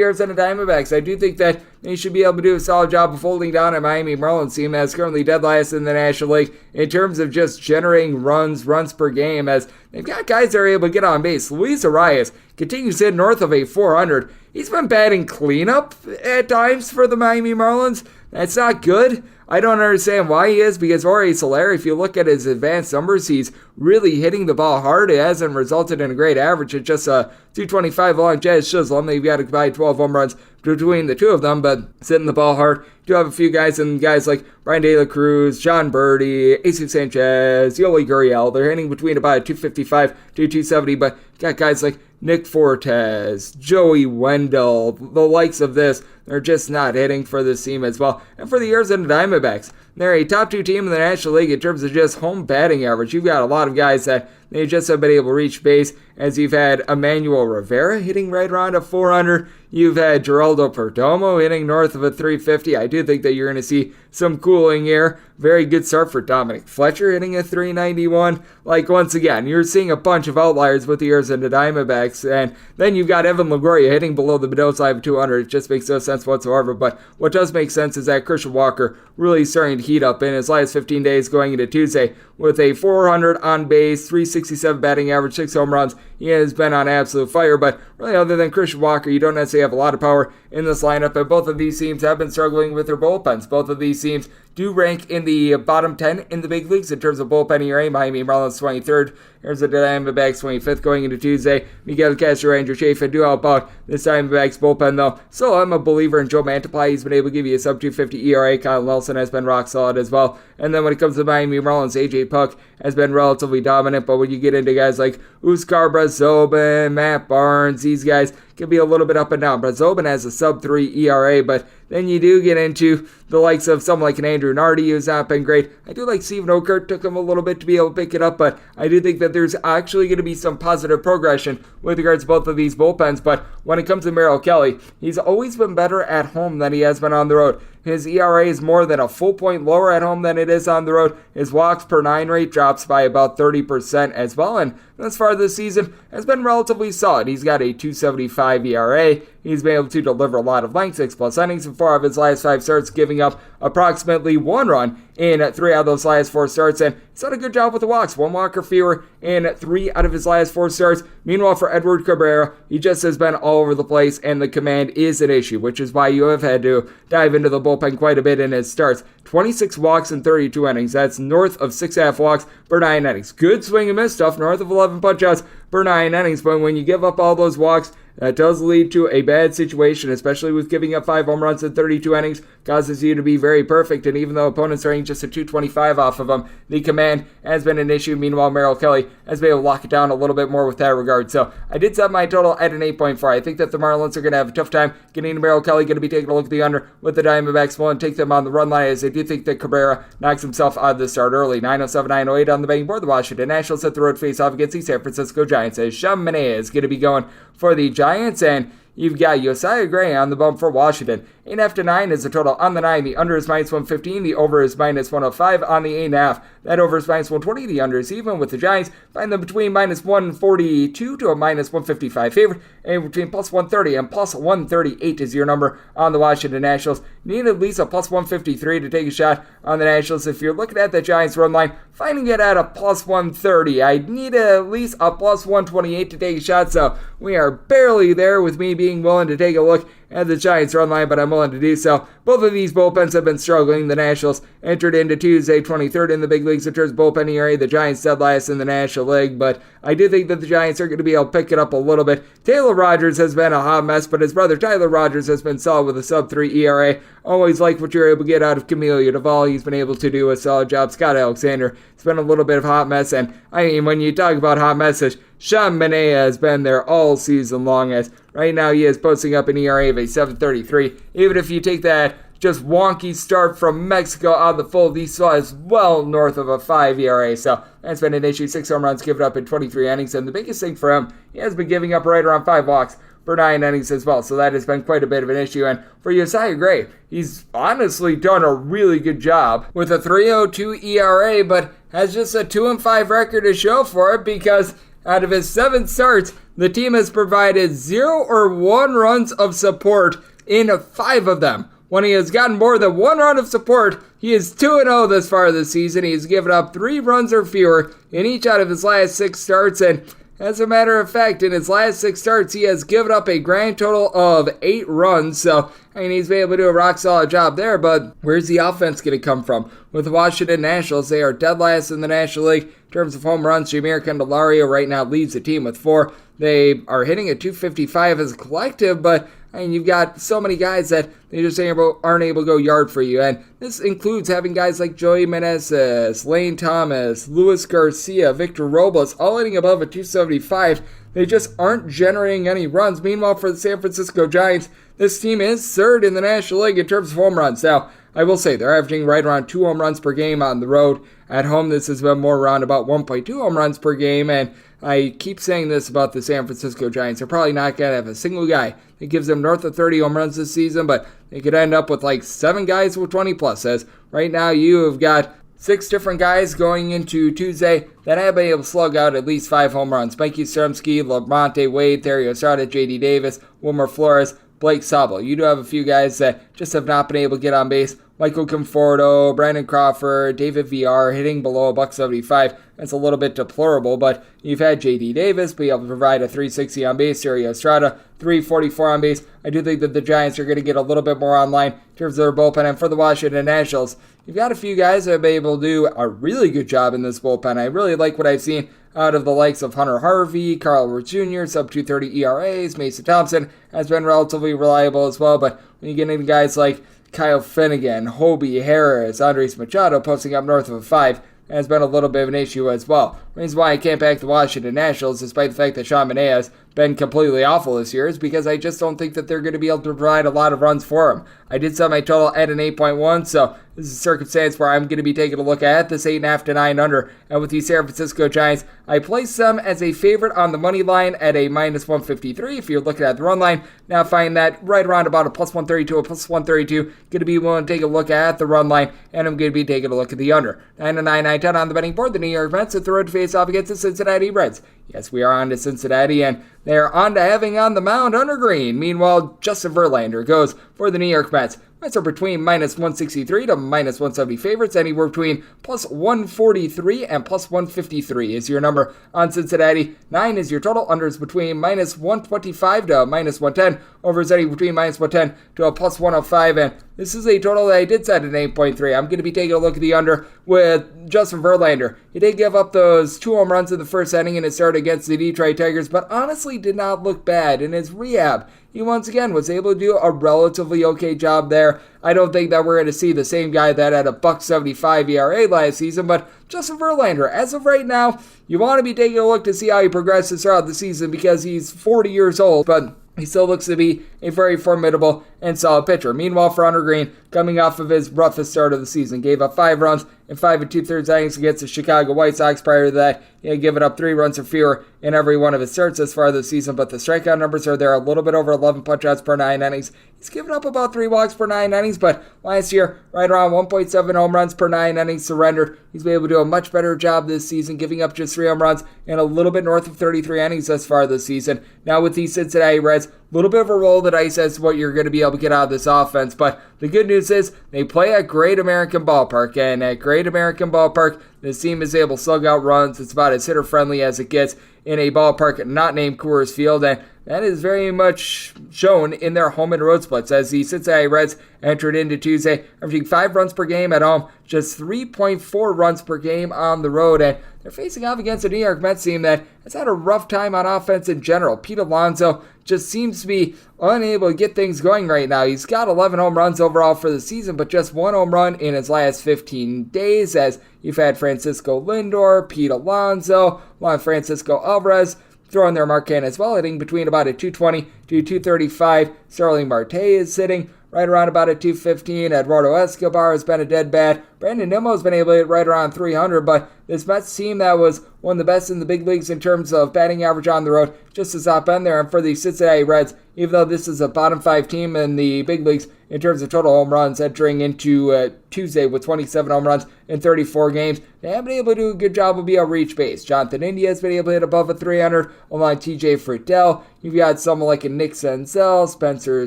Arizona Diamondbacks, I do think that they should be able to do a solid job of holding down a Miami Marlins team that's currently dead last in the National League in terms of just generating runs per game, as they've got guys that are able to get on base. Luis Arias continues to hit north of a 400. He's been batting cleanup at times for the Miami Marlins. That's not good. I don't understand why he is, because Jorge Soler, if you look at his advanced numbers, he's really hitting the ball hard. It hasn't resulted in a great average. It's just a 225 along Jazz Chisholm. They've got to combine 12 home runs between the two of them, but hitting the ball hard. You do have a few guys, and guys like Brian De La Cruz, John Birdie, Jesus Sanchez, Yoli Gurriel. They're hitting between about a 255 to 270, but you got guys like Nick Fortes, Joey Wendell, the likes of this. They're just not hitting for this team as well. And for the Arizona Diamondbacks, they're a top 2 team in the National League in terms of just home batting average. You've got a lot of guys that they just have been able to reach base, as you've had Emmanuel Rivera hitting right around a 400. You've had Geraldo Perdomo hitting north of a 350. I do think that you're going to see some cooling here. Very good start for Dominic Fletcher hitting a 391. Like, once again, you're seeing a bunch of outliers with the Arizona Diamondbacks. And then you've got Evan Longoria hitting below the Mendoza line of 200. It just makes no sense whatsoever. But what does make sense is that Christian Walker really starting to heat up in his last 15 days going into Tuesday with a 400 on base, 360 .367 batting average, 6 home runs. He has been on absolute fire, but really other than Christian Walker, you don't necessarily have a lot of power in this lineup, and both of these teams have been struggling with their bullpens. Both of these teams do rank in the bottom 10 in the big leagues in terms of bullpen ERA. Miami Marlins 23rd. Here's the Diamondbacks 25th going into Tuesday. Miguel Castro, Andrew Chafin do help out this Diamondbacks bullpen, though. Still, I'm a believer in Joe Mantiply. He's been able to give you a sub-250 ERA. Kyle Nelson has been rock solid as well. And then when it comes to Miami Marlins, AJ Puck has been relatively dominant, but when you get into guys like Huascar Brazoban, Matt Barnes, these guys can be a little bit up and down. Brazoban has a sub-3 ERA, but then you do get into the likes of someone like an Andrew Nardi, who's not been great. I do like Steven Okert. Took him a little bit to be able to pick it up, but I do think that there's actually going to be some positive progression with regards to both of these bullpens. But when it comes to Merrill Kelly, he's always been better at home than he has been on the road. His ERA is more than a full point lower at home than it is on the road. His walks per 9 rate drops by about 30% as well, and thus far this season has been relatively solid. He's got a .275 ERA. He's been able to deliver a lot of length, 6+ innings in 4 of his last 5 starts, giving up approximately 1 run in 3 out of those last 4 starts, and he's done a good job with the walks. 1 walk or fewer in 3 out of his last 4 starts. Meanwhile, for Edward Cabrera, he just has been all over the place, and the command is an issue, which is why you have had to dive into the bullpen quite a bit in his starts. 26 walks in 32 innings. That's north of 6.5 walks per 9 innings. Good swing and miss stuff, north of 11 punch-outs per 9 innings, but when you give up all those walks, that does lead to a bad situation, especially with giving up 5 home runs in 32 innings. Causes you to be very perfect, and even though opponents are getting just a .225 off of him, the command has been an issue. Meanwhile, Merrill Kelly has been able to lock it down a little bit more with that regard. So I did set my total at an 8.4. I think that the Marlins are going to have a tough time getting to Merrill Kelly. Going to be taking a look at the under with the Diamondbacks. Will and take them on the run line, as I do think that Cabrera knocks himself out of the start early. 907, 908 on the betting board. The Washington Nationals hit the road face-off against the San Francisco Giants, as Sean Manaea is going to be going for the Giants, and you've got Josiah Gray on the bump for Washington. 8.5 to 9 is the total on the 9. The under is -115. The over is -105 on the 8.5. That over is -120. The under is even with the Giants. Find them between -142 to a -155 favorite. And between +130 and +138 is your number on the Washington Nationals. Need at least a +153 to take a shot on the Nationals. If you're looking at the Giants run line, finding it at a +130. I need at least a +128 to take a shot. So we are barely there with me being willing to take a look at the Giants run line, but I'm willing to do so. Both of these bullpens have been struggling. The Nationals entered into Tuesday 23rd in the big leagues in terms of bullpen ERA. The Giants dead last in the National League, but I do think that the Giants are going to be able to pick it up a little bit. Taylor Rogers has been a hot mess, but his brother Tyler Rogers has been solid with a sub-3 ERA. Always like what you're able to get out of Camilo Duvall. He's been able to do a solid job. Scott Alexander, it's been a little bit of hot mess, and I mean, when you talk about hot message, Sean Manaea has been there all season long, as right now he is posting up an ERA of a 7.33. Even if you take that just wonky start from Mexico out of the fold, he still has well north of a 5 ERA, so that's been an issue. 6 home runs given up in 23 innings, and the biggest thing for him, he has been giving up right around 5 walks per 9 innings as well, so that has been quite a bit of an issue. And for Josiah Gray, he's honestly done a really good job with a 3.02 ERA, but has just a 2-5 record to show for it, because out of his 7 starts, the team has provided 0 or 1 runs of support in 5 of them. When he has gotten more than 1 run of support, he is 2-0 this far this season. He has given up 3 runs or fewer in each out of his last 6 starts, and as a matter of fact, in his last 6 starts, he has given up a grand total of 8 runs. So, I mean, he's been able to do a rock-solid job there, but where's the offense going to come from? With the Washington Nationals, they are dead last in the National League in terms of home runs. Jeimer Candelario right now leads the team with 4. They are hitting at .255 as a collective, but I mean, you've got so many guys that they just aren't able to go yard for you. And this includes having guys like Joey Meneses, Lane Thomas, Luis Garcia, Victor Robles, all hitting above a .275. They just aren't generating any runs. Meanwhile, for the San Francisco Giants, this team is 3rd in the National League in terms of home runs. Now, I will say they're averaging right around 2 home runs per game on the road. At home, this has been more around about 1.2 home runs per game, and I keep saying this about the San Francisco Giants. They're probably not going to have a single guy that gives them north of 30 home runs this season, but they could end up with like 7 guys with 20 plus. As right now you have got 6 different guys going into Tuesday that have been able to slug out at least 5 home runs. Mikey Yastrzemski, Lamonte Wade, Thairo Estrada, J.D. Davis, Wilmer Flores, Blake Snell. You do have a few guys that just have not been able to get on base. Michael Conforto, Brandon Crawford, David VR hitting below $1.75. That's a little bit deplorable, but you've had J.D. Davis be able to provide a 360 on base, Sergio Estrada, 344 on base. I do think that the Giants are going to get a little bit more online in terms of their bullpen. And for the Washington Nationals, you've got a few guys that have been able to do a really good job in this bullpen. I really like what I've seen out of the likes of Hunter Harvey, Carl Edwards Jr., sub 230 ERAs. Mason Thompson has been relatively reliable as well, but when you get into guys like Kyle Finnegan, Hobie Harris, Andres Machado posting up north of a 5 has been a little bit of an issue as well. The reason why I can't back the Washington Nationals, despite the fact that Sean Manaea has been completely awful this year, is because I just don't think that they're going to be able to provide a lot of runs for him. I did set my total at an 8.1, so this is a circumstance where I'm going to be taking a look at this 8.5 to 9 under. And with the San Francisco Giants, I placed them as a favorite on the money line at a minus 153. If you're looking at the run line, now find that right around about a plus 132, a plus 132. Going to be willing to take a look at the run line, and I'm going to be taking a look at the under. 9 to 9, 9 10 on the betting board. The New York Mets at the road to face off against the Cincinnati Reds. Yes, we are on to Cincinnati, and they're on to having on the mound Hunter Green. Meanwhile, Justin Verlander goes for the New York Mets. Mets are between minus 163 to minus 170 favorites, anywhere between plus 143 and plus 153 is your number on Cincinnati. 9 is your total. Unders between minus 125 to minus 110. Overs any between minus 110 to a plus 105, and this is a total that I did set at 8.3. I'm going to be taking a look at the under with Justin Verlander. He did give up those 2 home runs in the first inning in his start against the Detroit Tigers, but honestly did not look bad in his rehab. He once again was able to do a relatively okay job there. I don't think that we're going to see the same guy that had a $1.75 ERA last season, but Justin Verlander, as of right now, you want to be taking a look to see how he progresses throughout the season because he's 40 years old, but he still looks to be a very formidable and solid pitcher. Meanwhile, for Hunter Green, coming off of his roughest start of the season, gave up 5 runs in 5 2/3 innings against the Chicago White Sox. Prior to that, he had given up 3 runs or fewer in every one of his starts as far this season, but the strikeout numbers are there, a little bit over 11 punch-outs per 9 innings. He's given up about 3 walks per 9 innings, but last year, right around 1.7 home runs per 9 innings surrendered. He's been able to do a much better job this season, giving up just 3 home runs and a little bit north of 33 innings thus far this season. Now with the Cincinnati Reds, a little bit of a roll of the dice as to what you're going to be able to get out of this offense, but the good news is they play at Great American Ballpark, and at Great American Ballpark, this team is able to slug out runs. It's about as hitter-friendly as it gets in a ballpark not named Coors Field, and that is very much shown in their home and road splits as the Cincinnati Reds entered into Tuesday, averaging 5 runs per game at home, just 3.4 runs per game on the road, and they're facing off against a New York Mets team that has had a rough time on offense in general. Pete Alonso just seems to be unable to get things going right now. He's got 11 home runs overall for the season, but just 1 home run in his last 15 days as you've had Francisco Lindor, Pete Alonso, Juan Francisco Alvarez throwing their mark in as well, hitting between about a 220 to 235. Starling Marte is sitting right around about a 215. Eduardo Escobar has been a dead bat. Brandon Nimmo has been able to hit right around 300, but this Mets team that was one of the best in the big leagues in terms of batting average on the road just has not been there. And for the Cincinnati Reds, even though this is a bottom 5 team in the big leagues in terms of total home runs, entering into Tuesday with 27 home runs in 34 games, they have been able to do a good job of being able to reach base. Jonathan India has been able to hit above a 300, along TJ Friedel. You've got someone like a Nick Senzel, Spencer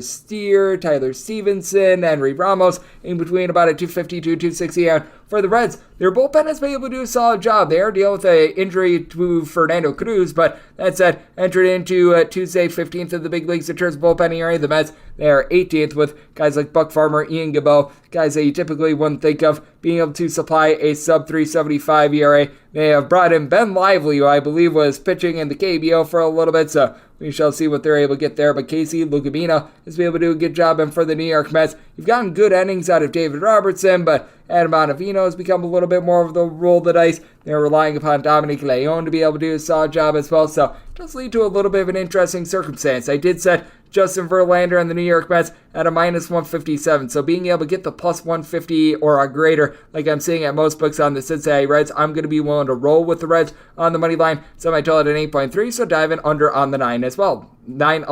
Steer, Tyler Stevenson, Henry Ramos, in between about a 250 to 260. And for the Reds, their bullpen has been able to do a solid job. They are dealing with an injury to Fernando Cruz, but that said, entered into Tuesday 15th of the big leagues in terms of bullpen ERA. The Mets, they are 18th with guys like Buck Farmer, Ian Gabot, guys that you typically wouldn't think of being able to supply a sub 375 ERA. They have brought in Ben Lively, who I believe was pitching in the KBO for a little bit, so we shall see what they're able to get there. But Casey Lugabina has been able to do a good job, and for the New York Mets, you've gotten good innings out of David Robertson, but Adam Ottavino has become a little bit more of the roll of the dice. They're relying upon Dominic Leone to be able to do a solid job as well, so it does lead to a little bit of an interesting circumstance. I did set Justin Verlander and the New York Mets at a minus 157. So being able to get the plus 150 or a greater, like I'm seeing at most books on the Cincinnati Reds, I'm going to be willing to roll with the Reds on the money line. So I told it at 8.3, so dive in under on the 9 as well. 9-11,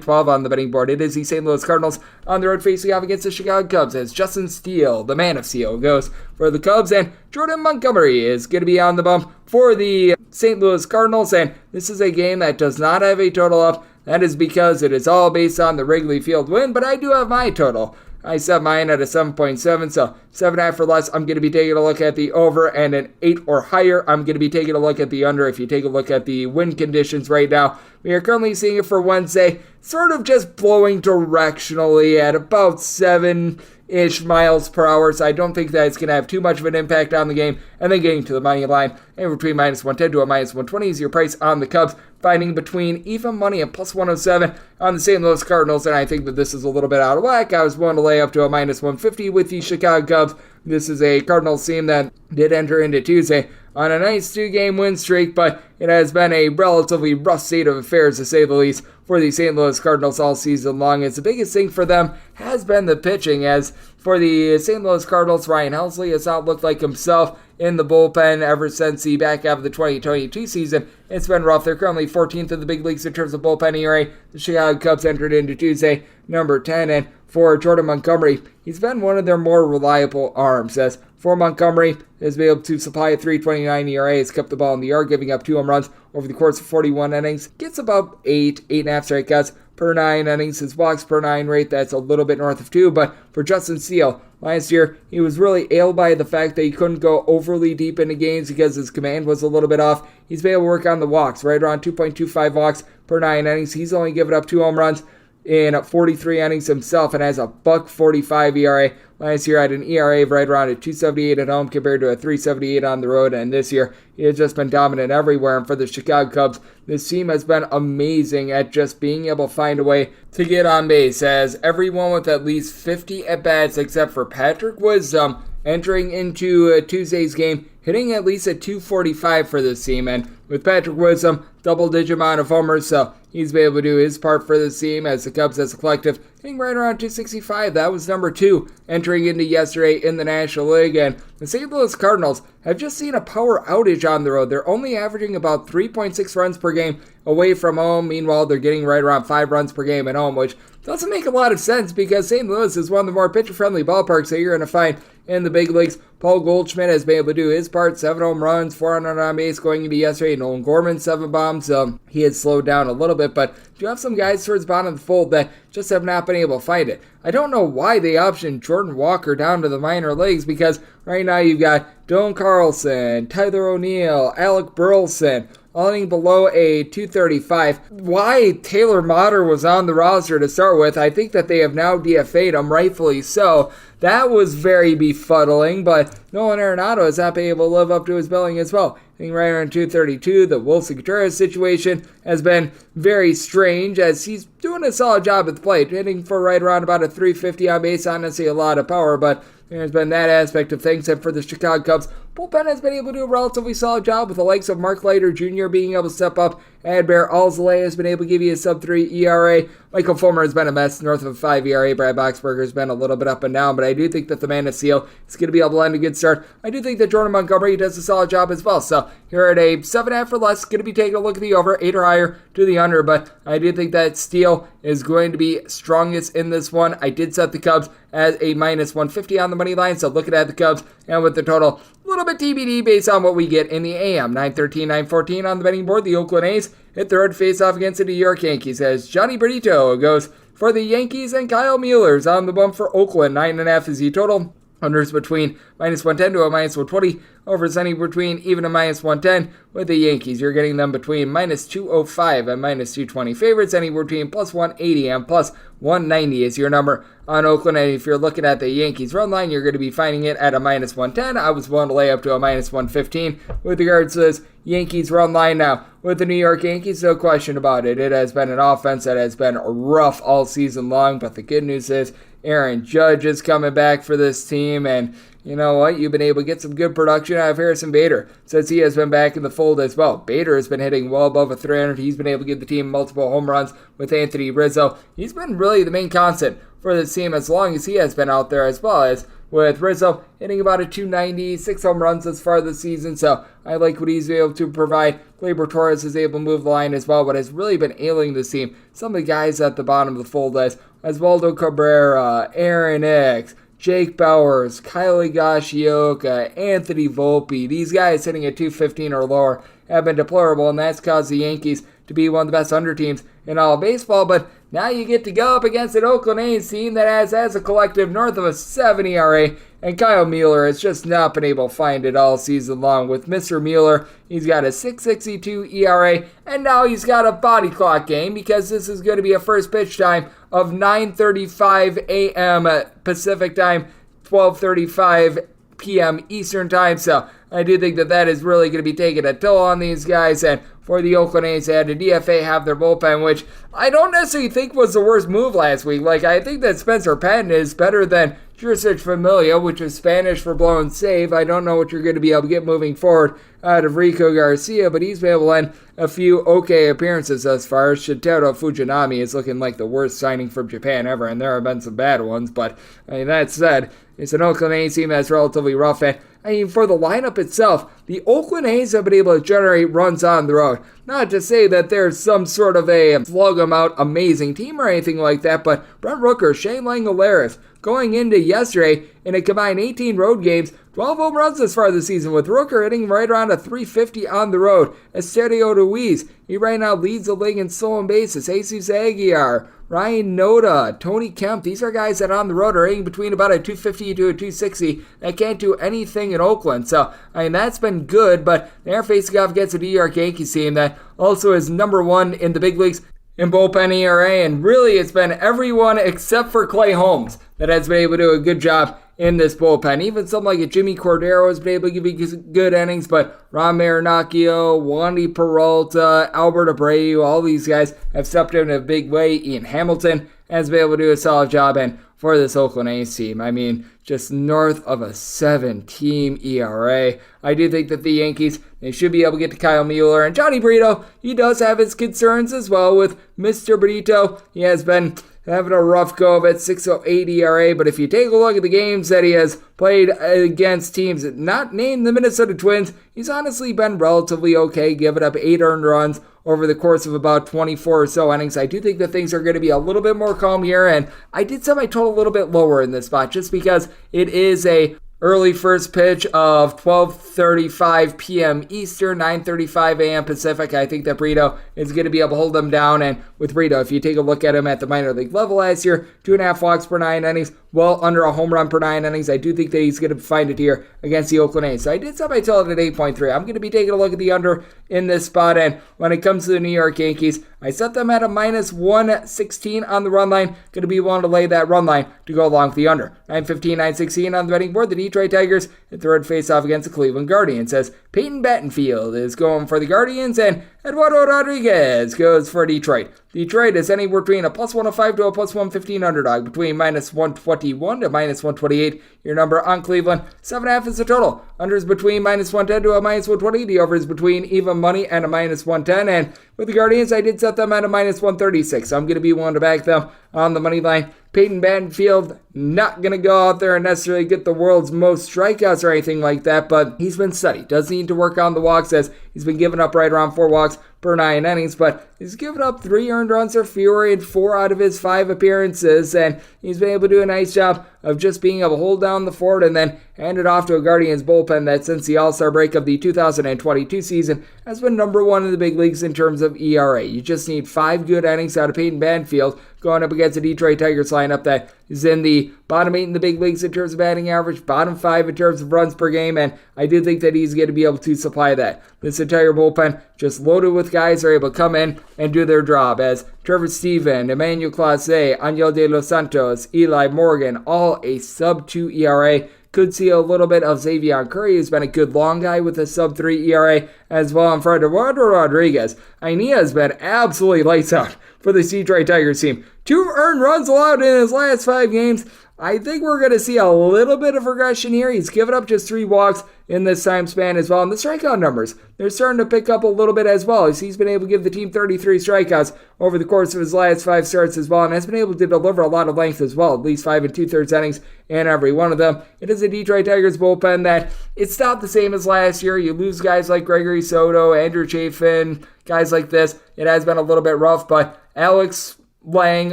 9-12 on the betting board. It is the St. Louis Cardinals on the road facing off against the Chicago Cubs as Justin Steele, the man of steel, goes for the Cubs, and Jordan Montgomery is going to be on the bump for the St. Louis Cardinals, and this is a game that does not have a total up. That is because it is all based on the Wrigley Field win, but I do have my total. I set mine at a 7.7, so 7.5 or less, I'm going to be taking a look at the over, and an 8 or higher, I'm going to be taking a look at the under. If you take a look at the wind conditions right now, we are currently seeing it for Wednesday, sort of just blowing directionally at about 7-ish miles per hour, so I don't think that it's going to have too much of an impact on the game. And then getting to the money line, and between minus 110 to a minus 120 is your price on the Cubs, finding between even money and plus 107 on the St. Louis Cardinals, and I think that this is a little bit out of whack. I was willing to lay up to a minus 150 with the Chicago Cubs. This is a Cardinals team that did enter into Tuesday on a nice 2-game win streak, but it has been a relatively rough state of affairs, to say the least, for the St. Louis Cardinals all season long. As the biggest thing for them has been the pitching, as for the St. Louis Cardinals, Ryan Helsley has not looked like himself in the bullpen ever since the back half of the 2022 season. It's been rough. They're currently 14th in the big leagues in terms of bullpen ERA. The Chicago Cubs entered into Tuesday number 10, and for Jordan Montgomery, he's been one of their more reliable arms, as for Montgomery, has been able to supply a 3.29 ERA, has kept the ball in the yard, giving up 2 home runs over the course of 41 innings, gets about 8.5 strikeouts per 9 innings. His walks per 9 rate, that's a little bit north of 2, but for Justin Steele, last year, he was really ailed by the fact that he couldn't go overly deep into games because his command was a little bit off. He's been able to work on the walks, right around 2.25 walks per 9 innings. He's only given up 2 home runs in 43 innings himself and has a .45 ERA. Last year had an ERA of right around a 2.78 at home compared to a 3.78 on the road, and this year he has just been dominant everywhere. And for the Chicago Cubs, this team has been amazing at just being able to find a way to get on base, as everyone with at least 50 at-bats except for Patrick Wisdom entering into Tuesday's game, hitting at least a 245 for this team. And with Patrick Wisdom, double-digit amount of homers, so he's been able to do his part for this team, as the Cubs as a collective hitting right around 265. That was number 2 entering into yesterday in the National League. And the St. Louis Cardinals have just seen a power outage on the road. They're only averaging about 3.6 runs per game away from home. Meanwhile, they're getting right around 5 runs per game at home, which doesn't make a lot of sense because St. Louis is one of the more pitcher-friendly ballparks that you're going to find in the big leagues. Paul Goldschmidt has been able to do his part, 7 home runs, 400 on base going into yesterday. Nolan Gorman, 7 bombs. He had slowed down a little bit, but you have some guys towards the bottom of the fold that just have not been able to find it. I don't know why they optioned Jordan Walker down to the minor leagues, because right now you've got Dylan Carlson, Tyler O'Neill, Alec Burleson, all hitting below a 235. Why Taylor Motter was on the roster to start with, I think that they have now DFA'd him, rightfully so. That was very befuddling, but Nolan Arenado has not been able to live up to his billing as well. Hitting right around 232. The Wilson Contreras situation has been very strange, as he's doing a solid job at the plate, hitting for right around about a 350 on base. Not necessarily a lot of power, but there's been that aspect of things. And for the Chicago Cubs, bullpen has been able to do a relatively solid job, with the likes of Mark Leiter Jr. being able to step up. Adbert Alzolay has been able to give you a sub-3 ERA. Michael Fulmer has been a mess, north of a 5 ERA. Brad Boxberger has been a little bit up and down, but I do think that the man of steel is going to be able to land a good start. I do think that Jordan Montgomery does a solid job as well. So here at a 7.5 or less, going to be taking a look at the over, 8 or higher to the under, but I do think that Steele is going to be strongest in this one. I did set the Cubs as a minus 150 on the money line, so looking at the Cubs and with the total, a little bit TBD based on what we get in the AM. 913, 914 on the betting board. The Oakland A's hit the road face-off against the New York Yankees, as Johnny Brito goes for the Yankees, and Kyle Mueller's on the bump for Oakland. 9.5 is the total. Unders between minus 110 to a minus 120. Overs any between even a minus 110 with the Yankees. You're getting them between minus 205 and minus 220. Favorites anywhere between plus 180 and plus 190 is your number on Oakland. And if you're looking at the Yankees run line, you're going to be finding it at a minus 110. I was willing to lay up to a minus 115 with regards to this Yankees run line. Now, with the New York Yankees, no question about it. It has been an offense that has been rough all season long, but the good news is Aaron Judge is coming back for this team, and you know what? You've been able to get some good production out of Harrison Bader since he has been back in the fold as well. Bader has been hitting well above a 300. He's been able to give the team multiple home runs with Anthony Rizzo. He's been really the main constant for this team as long as he has been out there, as well as with Rizzo hitting about a 290, 6 home runs as far this season. So I like what he's able to provide. Gleyber Torres is able to move the line as well. What has really been ailing this team, some of the guys at the bottom of the fold as Oswaldo Cabrera, Aaron Hicks, Jake Bowers, Kylie Gashioka, Anthony Volpe, these guys hitting at 215 or lower have been deplorable, and that's caused the Yankees to be one of the best under teams in all of baseball. But now you get to go up against an Oakland A's team that has, as a collective, north of a 7 ERA, and Kyle Mueller has just not been able to find it all season long. With Mr. Mueller, he's got a 6.62 ERA, and now he's got a body clock game because this is going to be a first pitch time of 9:35 a.m. Pacific time, 12:35 p.m. Eastern time. So I do think that is really going to be taking a toll on these guys. And for the Oakland A's, they had a DFA have their bullpen, which I don't necessarily think was the worst move last week. Like, I think that Spencer Patton is better than Jurisic Familia, which is Spanish for blown save. I don't know what you're going to be able to get moving forward out of Rico Garcia, but he's been able to end a few okay appearances thus far. Shintaro Fujinami is looking like the worst signing from Japan ever, and there have been some bad ones, but that said, it's an Oakland A's team that's relatively rough. And for the lineup itself, the Oakland A's have been able to generate runs on the road. Not to say that there's some sort of a slug 'em out amazing team or anything like that, but Brent Rooker, Shane Langolaris, going into yesterday in a combined 18 road games, 12 home runs this far this season, with Rooker hitting right around a 350 on the road. Esterio Ruiz, he right now leads the league in stolen bases. Jesus Aguiar, Ryan Noda, Tony Kemp, these are guys that on the road are hitting between about a 250 to a 260 that can't do anything in Oakland. So, that's been good, but they're facing off against a New York Yankees team that also is number one in the big leagues in bullpen ERA, and really it's been everyone except for Clay Holmes that has been able to do a good job in this bullpen. Even something like a Jimmy Cordero has been able to give you good innings, but Ron Marinaccio, Wandy Peralta, Albert Abreu, all these guys have stepped in a big way. Ian Hamilton has been able to do a solid job, and for this Oakland A's team, just north of a 7-team ERA. I do think that the Yankees, they should be able to get to Kyle Mueller, and Johnny Brito, he does have his concerns as well with Mr. Brito. He has been having a rough go of it, 6.08 ERA, but if you take a look at the games that he has played against teams not named the Minnesota Twins, he's honestly been relatively okay, giving up 8 earned runs over the course of about 24 or so innings. I do think that things are going to be a little bit more calm here, and I did set my total a little bit lower in this spot just because it is a early first pitch of 12:35 p.m. Eastern, 9:35 a.m. Pacific. I think that Brito is going to be able to hold them down. And with Brito, if you take a look at him at the minor league level last year, 2.5 walks per 9 innings, well under a home run per 9 innings. I do think that he's going to find it here against the Oakland A's. So I did set my total at 8.3. I'm going to be taking a look at the under in this spot. And when it comes to the New York Yankees, I set them at a minus 116 on the run line. Going to be willing to lay that run line to go along with the under. 9:15, 9:16 on the betting board. The Detroit Tigers in third face-off against the Cleveland Guardians as Peyton Battenfield is going for the Guardians and Eduardo Rodriguez goes for Detroit. Detroit is anywhere between a plus 105 to a plus 115 underdog, between minus 121 to minus 128. Your number on Cleveland, 7.5 is the total. Under is between minus 110 to a minus 120. The over is between even money and a minus 110. And with the Guardians, I did set them at a minus 136. So I'm going to be willing to back them on the money line. Peyton Battenfield, not going to go out there and necessarily get the world's most strikeouts or anything like that, but he's been steady. Does need to work on the walks as he's been giving up right around 4 walks per 9 innings, but he's given up 3 earned runs or fewer in 4 out of his 5 appearances, and he's been able to do a nice job of just being able to hold down the fort and then hand it off to a Guardians bullpen that since the All-Star break of the 2022 season has been number 1 in the big leagues in terms of ERA. You just need 5 good innings out of Peyton Battenfield going up against the Detroit Tigers lineup that is in the bottom 8 in the big leagues in terms of batting average, bottom 5 in terms of runs per game, and I do think that he's going to be able to supply that. This entire bullpen just loaded with guys who are able to come in and do their job, as Trevor Stephen, Emmanuel Clase, Angel de los Santos, Eli Morgan, all a sub-2 ERA. Could see a little bit of Xavier Curry, who's been a good long guy with a sub-3 ERA as well. And for Eduardo Rodriguez, he has been absolutely lights out for the Detroit Tigers team. 2 earned runs allowed in his last 5 games. I think we're going to see a little bit of regression here. He's given up just 3 walks in this time span as well. And the strikeout numbers, they're starting to pick up a little bit as well, as he's been able to give the team 33 strikeouts over the course of his last 5 starts as well, and has been able to deliver a lot of length as well, at least 5 2/3 innings in every one of them. It is a Detroit Tigers bullpen that it's not the same as last year. You lose guys like Gregory Soto, Andrew Chafin, guys like this. It has been a little bit rough, but Alex Lang,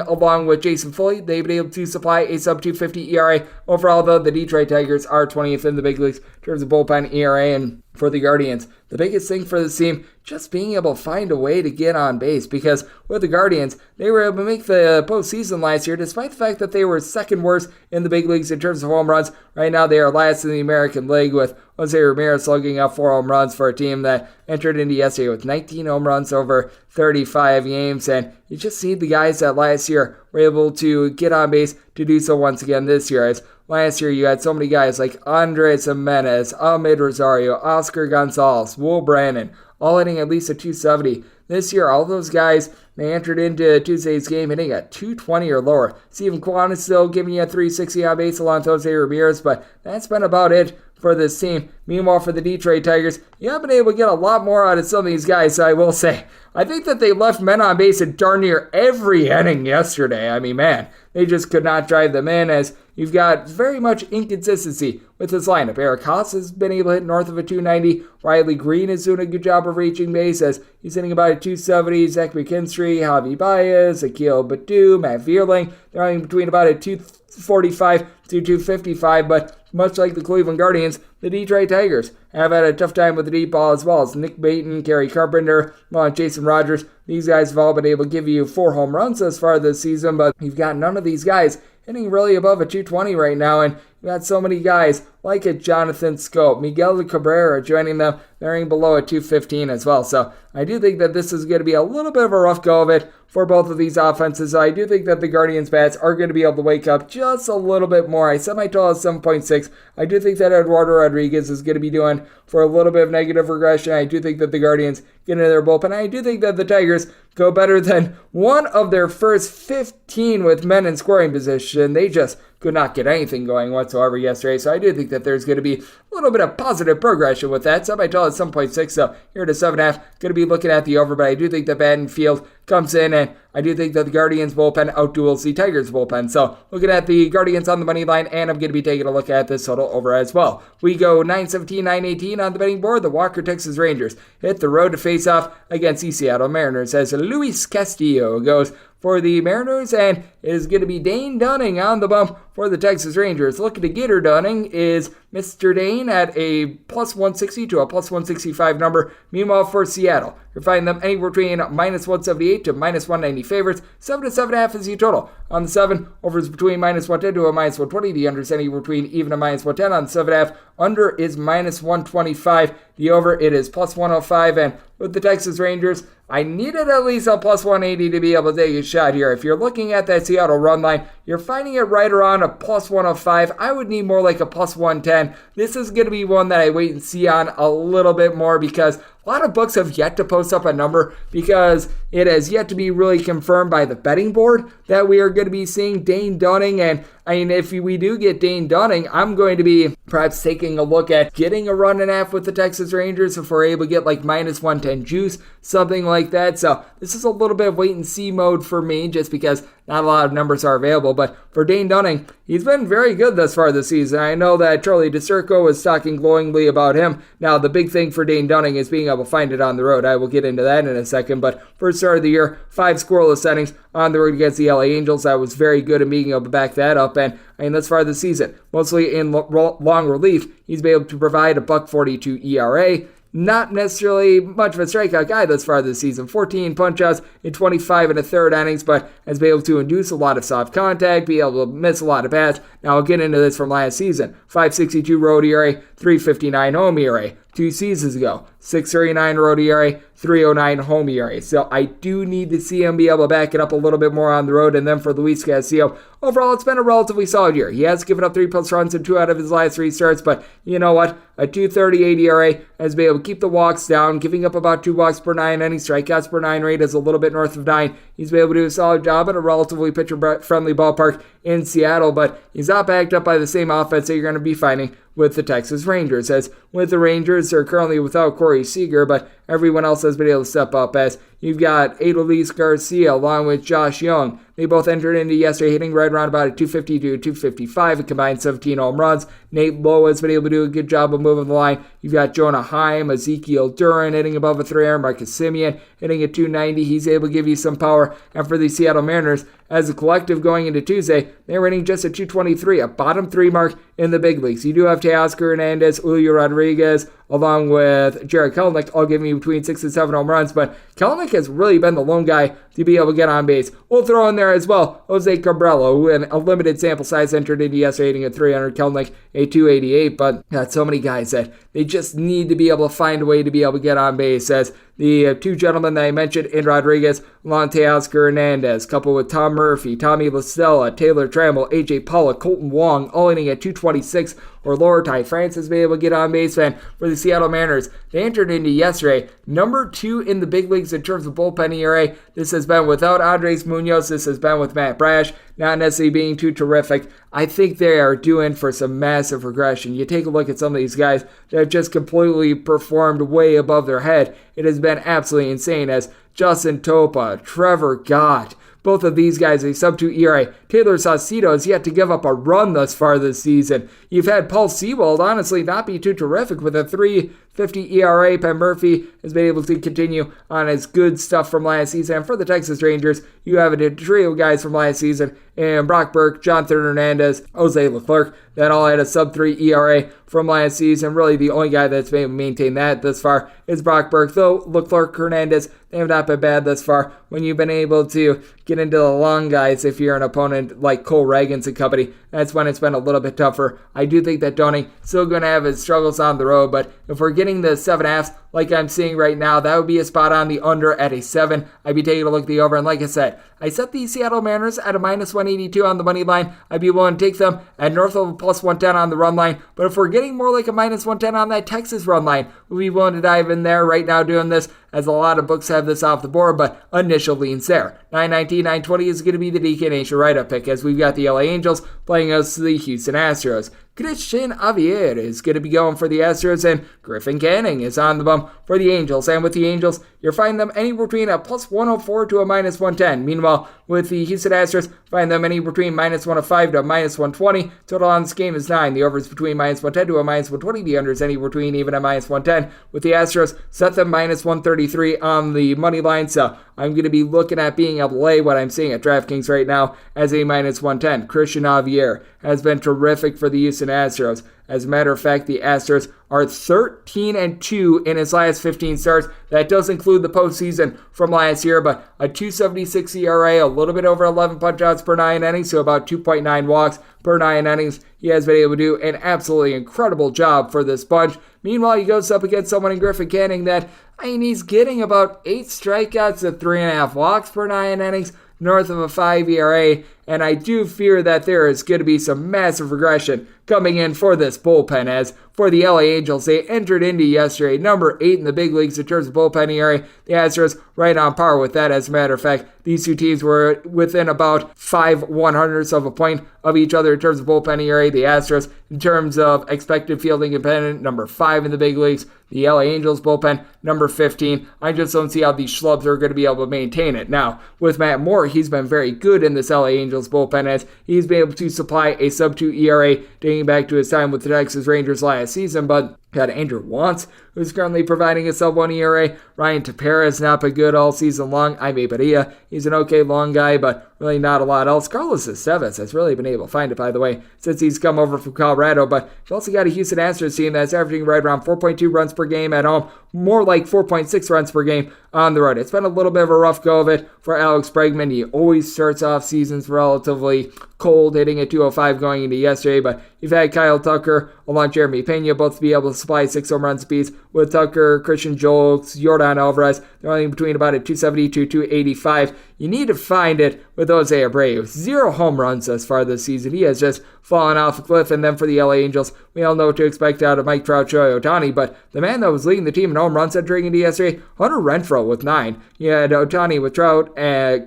along with Jason Foley, they've been able to supply a sub-250 ERA. Overall, though, the Detroit Tigers are 20th in the big leagues in terms of bullpen ERA, and for the Guardians. The biggest thing for this team, just being able to find a way to get on base, because with the Guardians, they were able to make the postseason last year despite the fact that they were second worst in the big leagues in terms of home runs. Right now, they are last in the American League, with Jose Ramirez slugging out 4 home runs for a team that entered into yesterday with 19 home runs over 35 games. And you just see the guys that last year were able to get on base to do so once again this year. As last year, you had so many guys like Andres Jimenez, Ahmed Rosario, Oscar Gonzalez, Will Brannon, all hitting at least a 270. This year, all those guys, they entered into Tuesday's game hitting at 220 or lower. Steven Kwan is still giving you a 360 on base along with Jose Ramirez, but that's been about it for this team. Meanwhile, for the Detroit Tigers, you have been able to get a lot more out of some of these guys, so I will say, I think that they left men on base in darn near every inning yesterday. I mean, man, they just could not drive them in, as you've got very much inconsistency with this lineup. Eric Haas has been able to hit north of a 290. Riley Green is doing a good job of reaching base, as he's hitting about a 270. Zach McKinstry, Javi Baez, Akil Baddoo, Matt Vierling, they're running between about a 245 to 255, but much like the Cleveland Guardians, the Detroit Tigers have had a tough time with the deep ball, as well as Nick Baton, Gary Carpenter, Jason Rogers. These guys have all been able to give you 4 home runs thus far this season, but you've got none of these guys hitting really above a 220 right now, and you've got so many guys like a Jonathan Scope, Miguel Cabrera joining them, they're hitting below a 215 as well. So I do think that this is going to be a little bit of a rough go of it for both of these offenses. I do think that the Guardians bats are going to be able to wake up just a little bit more. I set my total at 7.6. I do think that Eduardo Rodriguez is going to be doing for a little bit of negative regression. I do think that the Guardians get into their bullpen. I do think that the Tigers go better than one of their first 15 with men in scoring position. They just could not get anything going whatsoever yesterday. So I do think that there's going to be a little bit of positive progression with that. So my total at 7.6. So here to 7.5. Going to be looking at the over, but I do think that Battenfield comes in, and I do think that the Guardians bullpen outduels the Tigers bullpen. So looking at the Guardians on the money line, and I'm going to be taking a look at this total over as well. We go 917, 918 on the betting board. The Walker Texas Rangers hit the road to face off against the Seattle Mariners, as Luis Castillo goes for the Mariners, and it is going to be Dane Dunning on the bump for the Texas Rangers. Looking to get her Dunning is Mr. Dane at a plus 160 to a plus 165 number. Meanwhile, for Seattle, you're finding them anywhere between minus 178 to minus 190 favorites. 7 to 7.5 is the total. On the 7, over is between minus 110 to a minus 120. The under is anywhere between even a minus 110. On the 7.5, under is minus 125. The over, it is plus 105. And with the Texas Rangers, I needed at least a plus 180 to be able to take a shot here. If you're looking at that Seattle run line, you're finding it right around a plus 105. I would need more like a plus 110. This is going to be one that I wait and see on a little bit more, because a lot of books have yet to post up a number, because it has yet to be really confirmed by the betting board that we are going to be seeing Dane Dunning. And I mean, if we do get Dane Dunning, I'm going to be perhaps taking a look at getting a run and a half with the Texas Rangers if we're able to get like minus 110 juice, something like that. So this is a little bit of wait and see mode for me, just because not a lot of numbers are available. But for Dane Dunning, he's been very good thus far this season. I know that Charlie DiSturco was talking glowingly about him. Now, the big thing for Dane Dunning is being able to find it on the road. I will get into that in a second. But first start of the year, 5 scoreless innings on the road against the LA Angels. I was very good at being able to back that up. And I mean, thus far this season, mostly in long relief, he's been able to provide a .42 ERA. Not necessarily much of a strikeout guy thus far this season. 14 punch-outs in 25 and a third innings, but has been able to induce a lot of soft contact, be able to miss a lot of bats. Now I'll get into this from last season. 5.62 road ERA, 3.59 home ERA. 2 seasons ago, 6.39 road ERA, 3.09 home ERA. So I do need to see him be able to back it up a little bit more on the road. And then for Luis Castillo, overall, it's been a relatively solid year. He has given up 3+ runs in 2 out of his last 3 starts, but you know what? A 2.38 ERA has been able to keep the walks down, giving up about 2 walks per 9. Any strikeouts per 9 rate is a little bit north of 9. He's been able to do a solid job at a relatively pitcher-friendly ballpark in Seattle, but he's not backed up by the same offense that you're going to be finding with the Texas Rangers. As with the Rangers, they're currently without Corey Seager, but everyone else has been able to step up, as you've got Adolis Garcia along with Josh Young. They both entered into yesterday hitting right around about a 250 to 255, a combined 17 home runs. Nate Lowe has been able to do a good job of moving the line. You've got Jonah Heim, Ezekiel Duran hitting above a 300, Marcus Semien hitting at 290. He's able to give you some power. And for the Seattle Mariners, as a collective going into Tuesday, they were hitting just a 223, a bottom 3 mark in the big leagues. You do have Teoscar Hernandez, Julio Rodriguez, along with Jared Kelenic, all giving you between 6 and 7 home runs, but Kelenic has really been the lone guy to be able to get on base. We'll throw in there as well Jose Cabrera, who in a limited sample size entered into yesterday hitting at 300, Kelenic a 288, but got so many guys that they just need to be able to find a way to be able to get on base, as the two gentlemen that I mentioned in Rodriguez, along Teoscar Hernandez, coupled with Tom Murphy, Tommy La Stella, Taylor Trammell, AJ Pollock, Colton Wong, all hitting at 226 or lower. Ty France has been able to get on base, fan for the Seattle Mariners. They entered into yesterday number 2 in the big leagues in terms of bullpen ERA. This has been without Andres Munoz. This has been with Matt Brash, not necessarily being too terrific. I think they are due in for some massive regression. You take a look at some of these guys that have just completely performed way above their head. It has been absolutely insane, as Justin Topa, Trevor Gott, both of these guys, a sub-2 ERA. Taylor Saucedo has yet to give up a run thus far this season. You've had Paul Sewald honestly not be too terrific with a 3.50 ERA. Penn Murphy has been able to continue on his good stuff from last season. And for the Texas Rangers, you have a trio of guys from last season, and Brock Burke, Jonathan Hernandez, Jose Leclerc, that all had a sub-3 ERA from last season. Really, the only guy that's been able to maintain that thus far is Brock Burke, though Leclerc, Hernandez, they have not been bad thus far. When you've been able to get into the long guys, if you're an opponent like Cole Ragans and company, that's when it's been a little bit tougher. I do think that Donning still going to have his struggles on the road, but if we're getting the 7.5s like I'm seeing right now, that would be a spot on the under at a 7. I'd be taking a look at the over, and like I said, I set the Seattle Mariners at a minus 182 on the money line. I'd be willing to take them at north of a plus 110 on the run line, but if we're getting more like a minus 110 on that Texas run line, we'll be willing to dive in there right now doing this, as a lot of books have this off the board, but initial leans there. 919, 920 is going to be the DK Nation write-up pick, as we've got the LA Angels playing us the Houston Astros. Christian Javier is going to be going for the Astros, and Griffin Canning is on the bump for the Angels. And with the Angels, you're finding them anywhere between a plus 104 to a minus 110. Meanwhile, with the Houston Astros, find them anywhere between minus 105 to a minus 120. Total on this game is 9. The over is between minus 110 to a minus 120. The under is anywhere between even a minus 110. With the Astros, set them minus 133 on the money line. So I'm going to be looking at being able to lay what I'm seeing at DraftKings right now as a minus 110. Christian Javier has been terrific for the Houston Astros. As a matter of fact, the Astros are 13-2 in his last 15 starts. That does include the postseason from last year, but a 2.76 ERA, a little bit over 11 punch-outs per 9 innings, so about 2.9 walks per 9 innings. He has been able to do an absolutely incredible job for this bunch. Meanwhile, he goes up against someone in Griffin Canning that, he's getting about 8 strikeouts at 3.5 walks per 9 innings, north of a 5 ERA, and I do fear that there is going to be some massive regression coming in for this bullpen, as for the LA Angels, they entered into yesterday number 8 in the big leagues in terms of bullpen ERA. The Astros right on par with that. As a matter of fact, these two teams were within about 5/100ths of a point of each other in terms of bullpen ERA. The Astros, in terms of expected fielding independent, number 5 in the big leagues. The LA Angels bullpen, number 15. I just don't see how these schlubs are going to be able to maintain it. Now, with Matt Moore, he's been very good in this LA Angels bullpen, as he's been able to supply a sub-2 ERA dating back to his time with the Texas Rangers last season, but got Andrew Wantz, who's currently providing a sub-1 ERA. Ryan Tepera has not been good all season long. Jaime Barria, he's an okay long guy, but really not a lot else. Carlos Estevez has really been able to find it, by the way, since he's come over from Colorado, but you've also got a Houston Astros team that's averaging right around 4.2 runs per game at home, more like 4.6 runs per game on the road. It's been a little bit of a rough go of it for Alex Bregman. He always starts off seasons relatively cold, hitting at 205 going into yesterday, but you've had Kyle Tucker along Jeremy Pena both to be able to supply 6 home run speeds. With Tucker, Christian Jolks, Yordan Alvarez, they're only between about a 270 to 285. You need to find it with Jose Abreu. 0 home runs thus far this season. He has just fallen off a cliff. And then for the LA Angels, we all know what to expect out of Mike Trout, Shohei Ohtani, but the man that was leading the team in home runs entering into yesterday, Hunter Renfroe with 9. You had Ohtani with Trout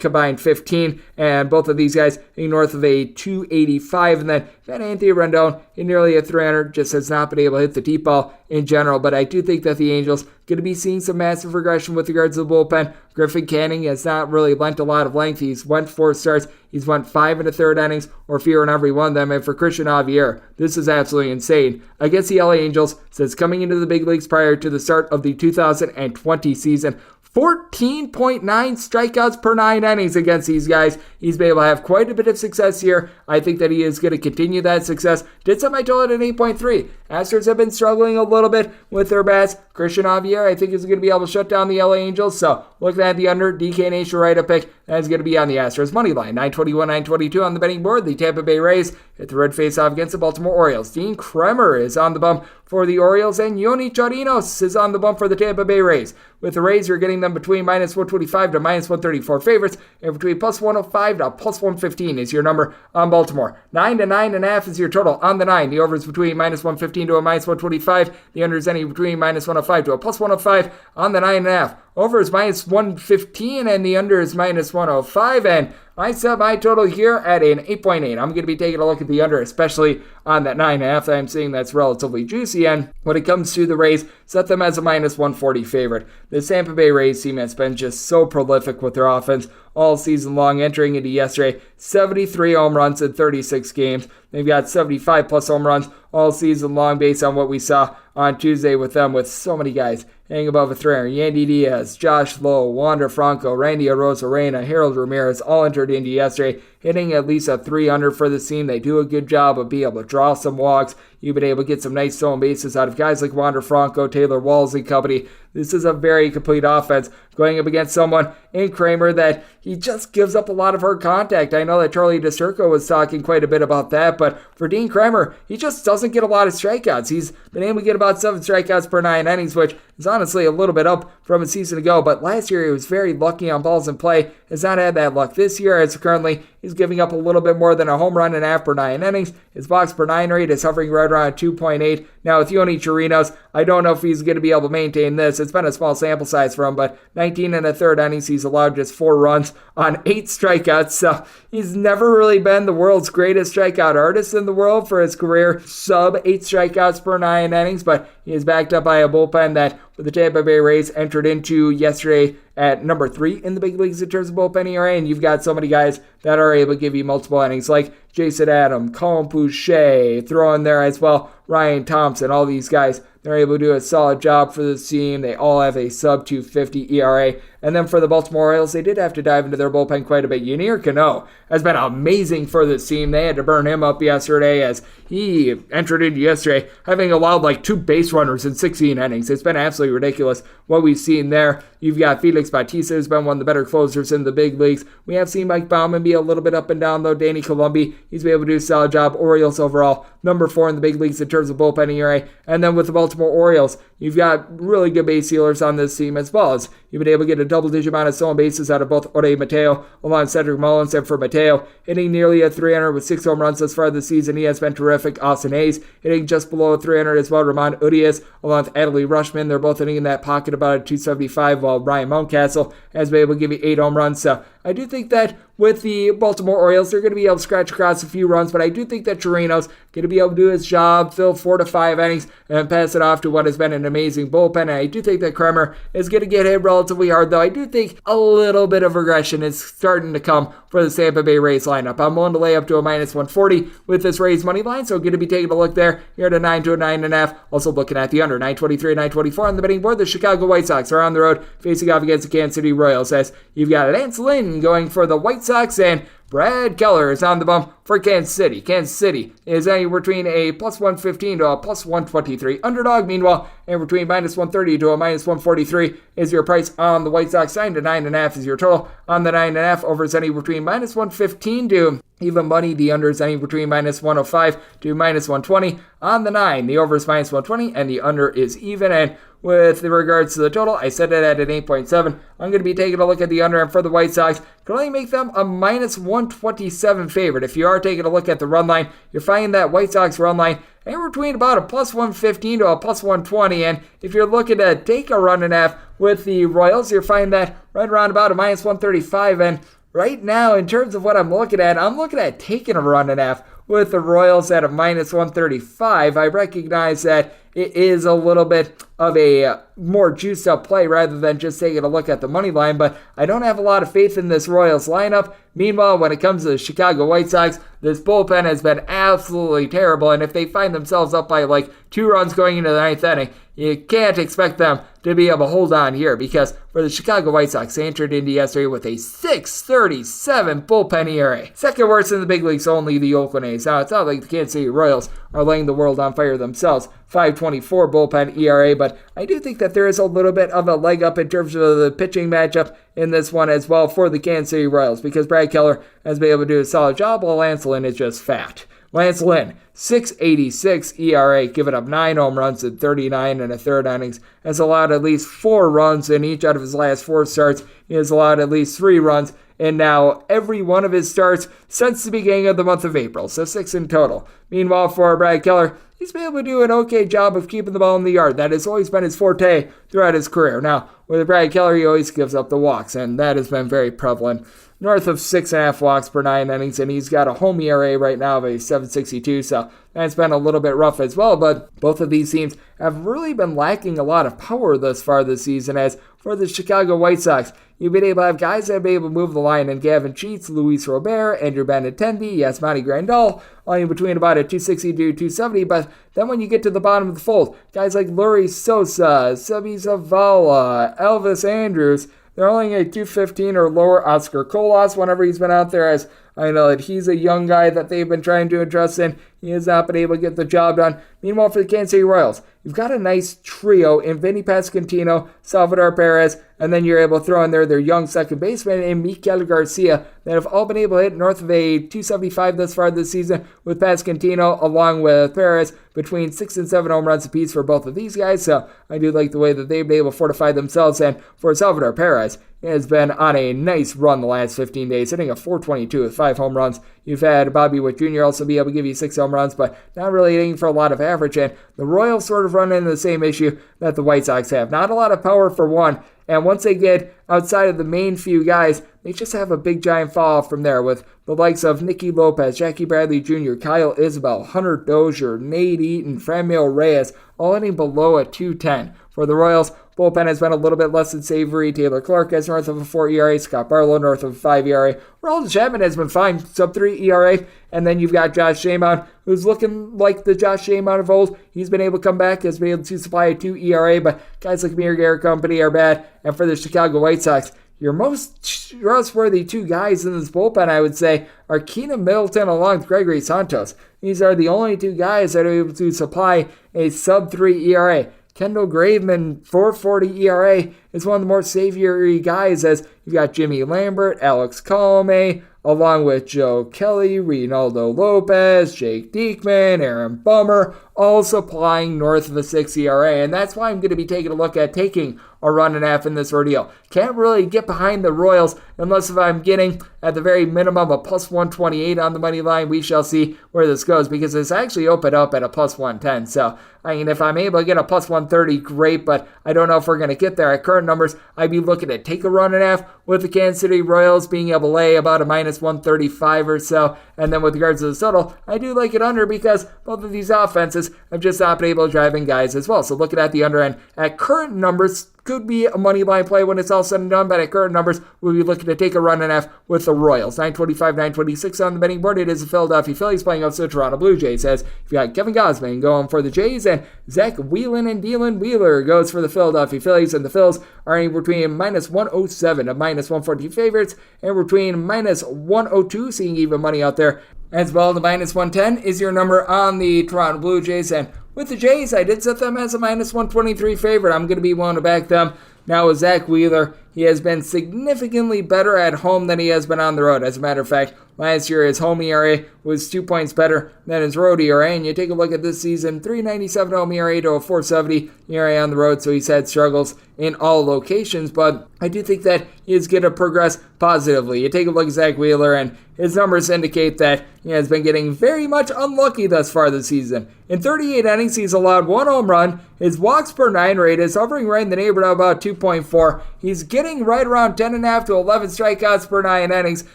combined 15, and both of these guys being north of a 285. And then Anthony Rendon in nearly a 300, just has not been able to hit the deep ball in general, but I do think that the Angels going to be seeing some massive regression with regards to the bullpen. Griffin Canning has not really lent a lot of length. He's went 4 starts. He's went 5 1/3 innings or fewer in every one of them. And for Christian Javier, this is absolutely insane. Against the LA Angels, since coming into the big leagues prior to the start of the 2020 season, 14.9 strikeouts per 9 innings against these guys. He's been able to have quite a bit of success here. I think that he is going to continue that success. Did set my total at 8.3. Astros have been struggling a little bit with their bats. Christian Javier, I think, is going to be able to shut down the LA Angels. So looking at the under, DK Nation right-up pick. That is going to be on the Astros money line. 921, 922 on the betting board. The Tampa Bay Rays hit the red face-off against the Baltimore Orioles. Dean Kremer is on the bump for the Orioles, and Yoni Chirinos is on the bump for the Tampa Bay Rays. With the Rays, you're getting them between minus 125 to minus 134 favorites, and between plus 105 to plus 115 is your number on Baltimore. 9 to 9.5 is your total on the 9. The over is between minus 115 to a minus 125. The under is any between minus 105 to a plus 105 on the 9.5. Over is minus 115, and the under is minus 105, and I set my total here at an 8.8. I'm going to be taking a look at the under, especially on that 9.5 that I'm seeing that's relatively juicy. And when it comes to the Rays, set them as a minus 140 favorite. The Tampa Bay Rays team has been just so prolific with their offense all season long. Entering into yesterday, 73 home runs in 36 games. They've got 75 plus home runs all season long based on what we saw on Tuesday with them, with so many guys hanging above a 300. Yandy Diaz, Josh Lowe, Wander Franco, Randy Arozarena, Harold Ramirez all entered into yesterday, hitting at least a 300 for the team. They do a good job of being able to draw some walks. You've been able to get some nice stolen bases out of guys like Wander Franco, Taylor Walls and company. This is a very complete offense going up against someone in Kramer that he just gives up a lot of hard contact. I know that Charlie DiStruco was talking quite a bit about that, but for Dean Kramer, he just doesn't get a lot of strikeouts. He's been able to get about 7 strikeouts per 9 innings, which is honestly a little bit up from a season ago, but last year he was very lucky on balls in play. Has not had that luck this year, as currently he's giving up a little bit more than a home run and a half per 9 innings. His walks per 9 rate is hovering right around 2.8. Now with Yoni Chirinos, I don't know if he's going to be able to maintain this. It's been a small sample size for him, but 19 and a third innings, he's allowed just 4 runs on 8 strikeouts. So he's never really been the world's greatest strikeout artist in the world for his career, sub 8 strikeouts per 9 innings, but he is backed up by a bullpen that the Tampa Bay Rays entered into yesterday at number 3 in the big leagues in terms of bullpen ERA, and you've got so many guys that are able to give you multiple innings, like Jason Adam, Colin Boucher, throw in there as well, Ryan Thompson, all these guys. They're able to do a solid job for this team. They all have a sub 250 ERA. And then for the Baltimore Orioles, they did have to dive into their bullpen quite a bit. Yunier Cano has been amazing for this team. They had to burn him up yesterday as he entered into yesterday having allowed like 2 base runners in 16 innings. It's been absolutely ridiculous what we've seen there. You've got Felix Bautista, who's been one of the better closers in the big leagues. We have seen Mike Baumann be a little bit up and down, though. Danny Columbi, he's been able to do a solid job. Orioles overall, number 4 in the big leagues in terms of bullpen ERA. And then with the Baltimore Orioles, you've got really good base stealers on this team, as well as you've been able to get a double-digit amount of stolen bases out of both Ode Mateo along Cedric Mullins. And for Mateo, hitting nearly a 300 with 6 home runs thus far this season, he has been terrific. Austin Hayes hitting just below a 300 as well. Ramon Urias along with Adley Rushman, they're both hitting in that pocket about a 275, while Ryan Mountcastle has been able to give you 8 home runs. So I do think that with the Baltimore Orioles, they're going to be able to scratch across a few runs, but I do think that Chirinos going to be able to do his job, fill 4 to 5 innings, and pass it off to what has been an amazing bullpen. And I do think that Kremer is going to get hit relatively hard, though I do think a little bit of regression is starting to come for the Tampa Bay Rays lineup. I'm willing to lay up to a minus 140 with this Rays money line, so going to be taking a look there here at a 9 to a 9.5. Also looking at the under, 923, 924 on the betting board. The Chicago White Sox are on the road facing off against the Kansas City Royals, as you've got Lance Lynn going for the White Sox, and Brad Keller is on the bump for Kansas City. Kansas City is anywhere between a plus 115 to a plus 123 underdog. Meanwhile, anywhere between minus 130 to a minus 143 is your price on the White Sox. 9 to 9.5 is your total on the 9.5. Over is anywhere between minus 115 to even money. The under is anywhere between minus 105 to minus 120 on the 9. The over is minus 120 and the under is even. And with regards to the total, I set it at an 8.7. I'm going to be taking a look at the under, and for the White Sox, can only make them a minus 127 favorite. If you are taking a look at the run line, you're finding that White Sox run line anywhere between about a plus 115 to a plus 120. And if you're looking to take a run and a half with the Royals, you're finding that right around about a minus 135. And right now, in terms of what I'm looking at taking a run and a half with the Royals at a minus 135. I recognize that it is a little bit of a more juiced up play rather than just taking a look at the money line, but I don't have a lot of faith in this Royals lineup. Meanwhile, when it comes to the Chicago White Sox, this bullpen has been absolutely terrible, and if they find themselves up by like 2 runs going into the 9th inning, you can't expect them to be able to hold on here, because for the Chicago White Sox, they entered into yesterday with a 6.37 bullpen ERA. Second worst in the big leagues, only the Oakland A's. Now, it's not like the Kansas City Royals are laying the world on fire themselves. 5.24 bullpen ERA, but I do think that there is a little bit of a leg up in terms of the pitching matchup in this one as well for the Kansas City Royals, because Brad Keller has been able to do a solid job while Lance Lynn is just fat. Lance Lynn, 6.86 ERA, giving up 9 home runs in 39 and a third innings, has allowed at least 4 runs in each out of his last 4 starts. He has allowed at least 3 runs in now every one of his starts since the beginning of the month of April, so 6 in total. Meanwhile, for Brad Keller, he's been able to do an okay job of keeping the ball in the yard. That has always been his forte throughout his career. Now, with Brad Keller, he always gives up the walks, and that has been very prevalent. North of 6.5 walks per 9 innings, and he's got a home ERA right now of a 7.62, so that's been a little bit rough as well, but both of these teams have really been lacking a lot of power thus far this season. As for the Chicago White Sox, you've been able to have guys that have been able to move the line in Gavin Sheets, Luis Robert, Andrew Benintendi, Yasmani Grandal, all in between about a 260 to 270, but then when you get to the bottom of the fold, guys like Lurie Sosa, Sebi Zavala, Elvis Andrews, they're only a 215 or lower. Oscar Colas, whenever he's been out there, as I know that he's a young guy that they've been trying to address in. He has not been able to get the job done. Meanwhile, for the Kansas City Royals, you've got a nice trio in Vinny Pasquantino, Salvador Perez, and then you're able to throw in there their young second baseman and Miguel Garcia that have all been able to hit north of a 275 thus far this season, with Pasquantino along with Perez between 6 and 7 home runs apiece for both of these guys. So I do like the way that they've been able to fortify themselves. And for Salvador Perez, he has been on a nice run the last 15 days, hitting a 422 with 5 home runs. You've had Bobby Witt Jr. also be able to give you 6 home runs, but not really hitting for a lot of average. And the Royals sort of run into the same issue that the White Sox have. Not a lot of power for one, and once they get outside of the main few guys, they just have a big giant fall off from there, with the likes of Nicky Lopez, Jackie Bradley Jr., Kyle Isbell, Hunter Dozier, Nate Eaton, Franmil Reyes, all hitting below a 210. For the Royals, bullpen has been a little bit less than savory. Taylor Clark has north of a 4 ERA. Scott Barlow north of a 5 ERA. Aroldis Chapman has been fine, sub 3 ERA. And then you've got Josh Shamon, who's looking like the Josh Shamon of old. He's been able to come back, has been able to supply a 2 ERA, but guys like Amir Garrett Company are bad. And for the Chicago White Sox, your most trustworthy 2 guys in this bullpen, I would say, are Keenan Middleton along with Gregory Santos. These are the only 2 guys that are able to supply a sub 3 ERA. Kendall Graveman, 4.40 ERA, is one of the more savory guys, as you've got Jimmy Lambert, Alex Colome, along with Joe Kelly, Reynaldo Lopez, Jake Diekman, Aaron Bummer, all supplying north of a 6 ERA. And that's why I'm going to be taking a look at taking a run and a half in this ordeal. Can't really get behind the Royals unless if I'm getting at the very minimum a plus 128 on the money line. We shall see where this goes, because it's actually opened up at a plus 110. So, I mean, if I'm able to get a plus 130, great, but I don't know if we're going to get there. At current numbers, I'd be looking to take a run and a half, with the Kansas City Royals being able to lay about a minus 135 or so. And then with regards to the total, I do like it under, because both of these offenses have just not been able to drive in guys as well. So looking at the under end, at current numbers, could be a money line play when it's all said and done, but at current numbers, we'll be looking to take a run and a half with the Royals. 925, 926 on the betting board. It is the Philadelphia Phillies playing up to the Toronto Blue Jays, as you've got Kevin Gausman going for the Jays, and Zach Whelan and Dylan Wheeler goes for the Philadelphia Phillies, and the Phils are in between minus 107 and minus 114 favorites, and between minus 102, seeing even money out there. As well, the minus 110 is your number on the Toronto Blue Jays, and with the Jays, I did set them as a minus 123 favorite. I'm going to be willing to back them. Now with Zach Wheeler, he has been significantly better at home than he has been on the road. As a matter of fact, last year his home ERA was 2 points better than his road ERA. And you take a look at this season, 3.97 home ERA to a 4.70 ERA on the road. So he's had struggles in all locations. But I do think that he is going to progress positively. You take a look at Zach Wheeler, and his numbers indicate that he has been getting very much unlucky thus far this season. In 38 innings, he's allowed 1 home run. His walks per 9 rate is hovering right in the neighborhood of about 2.4. He's getting right around 10.5 to 11 strikeouts per 9 innings,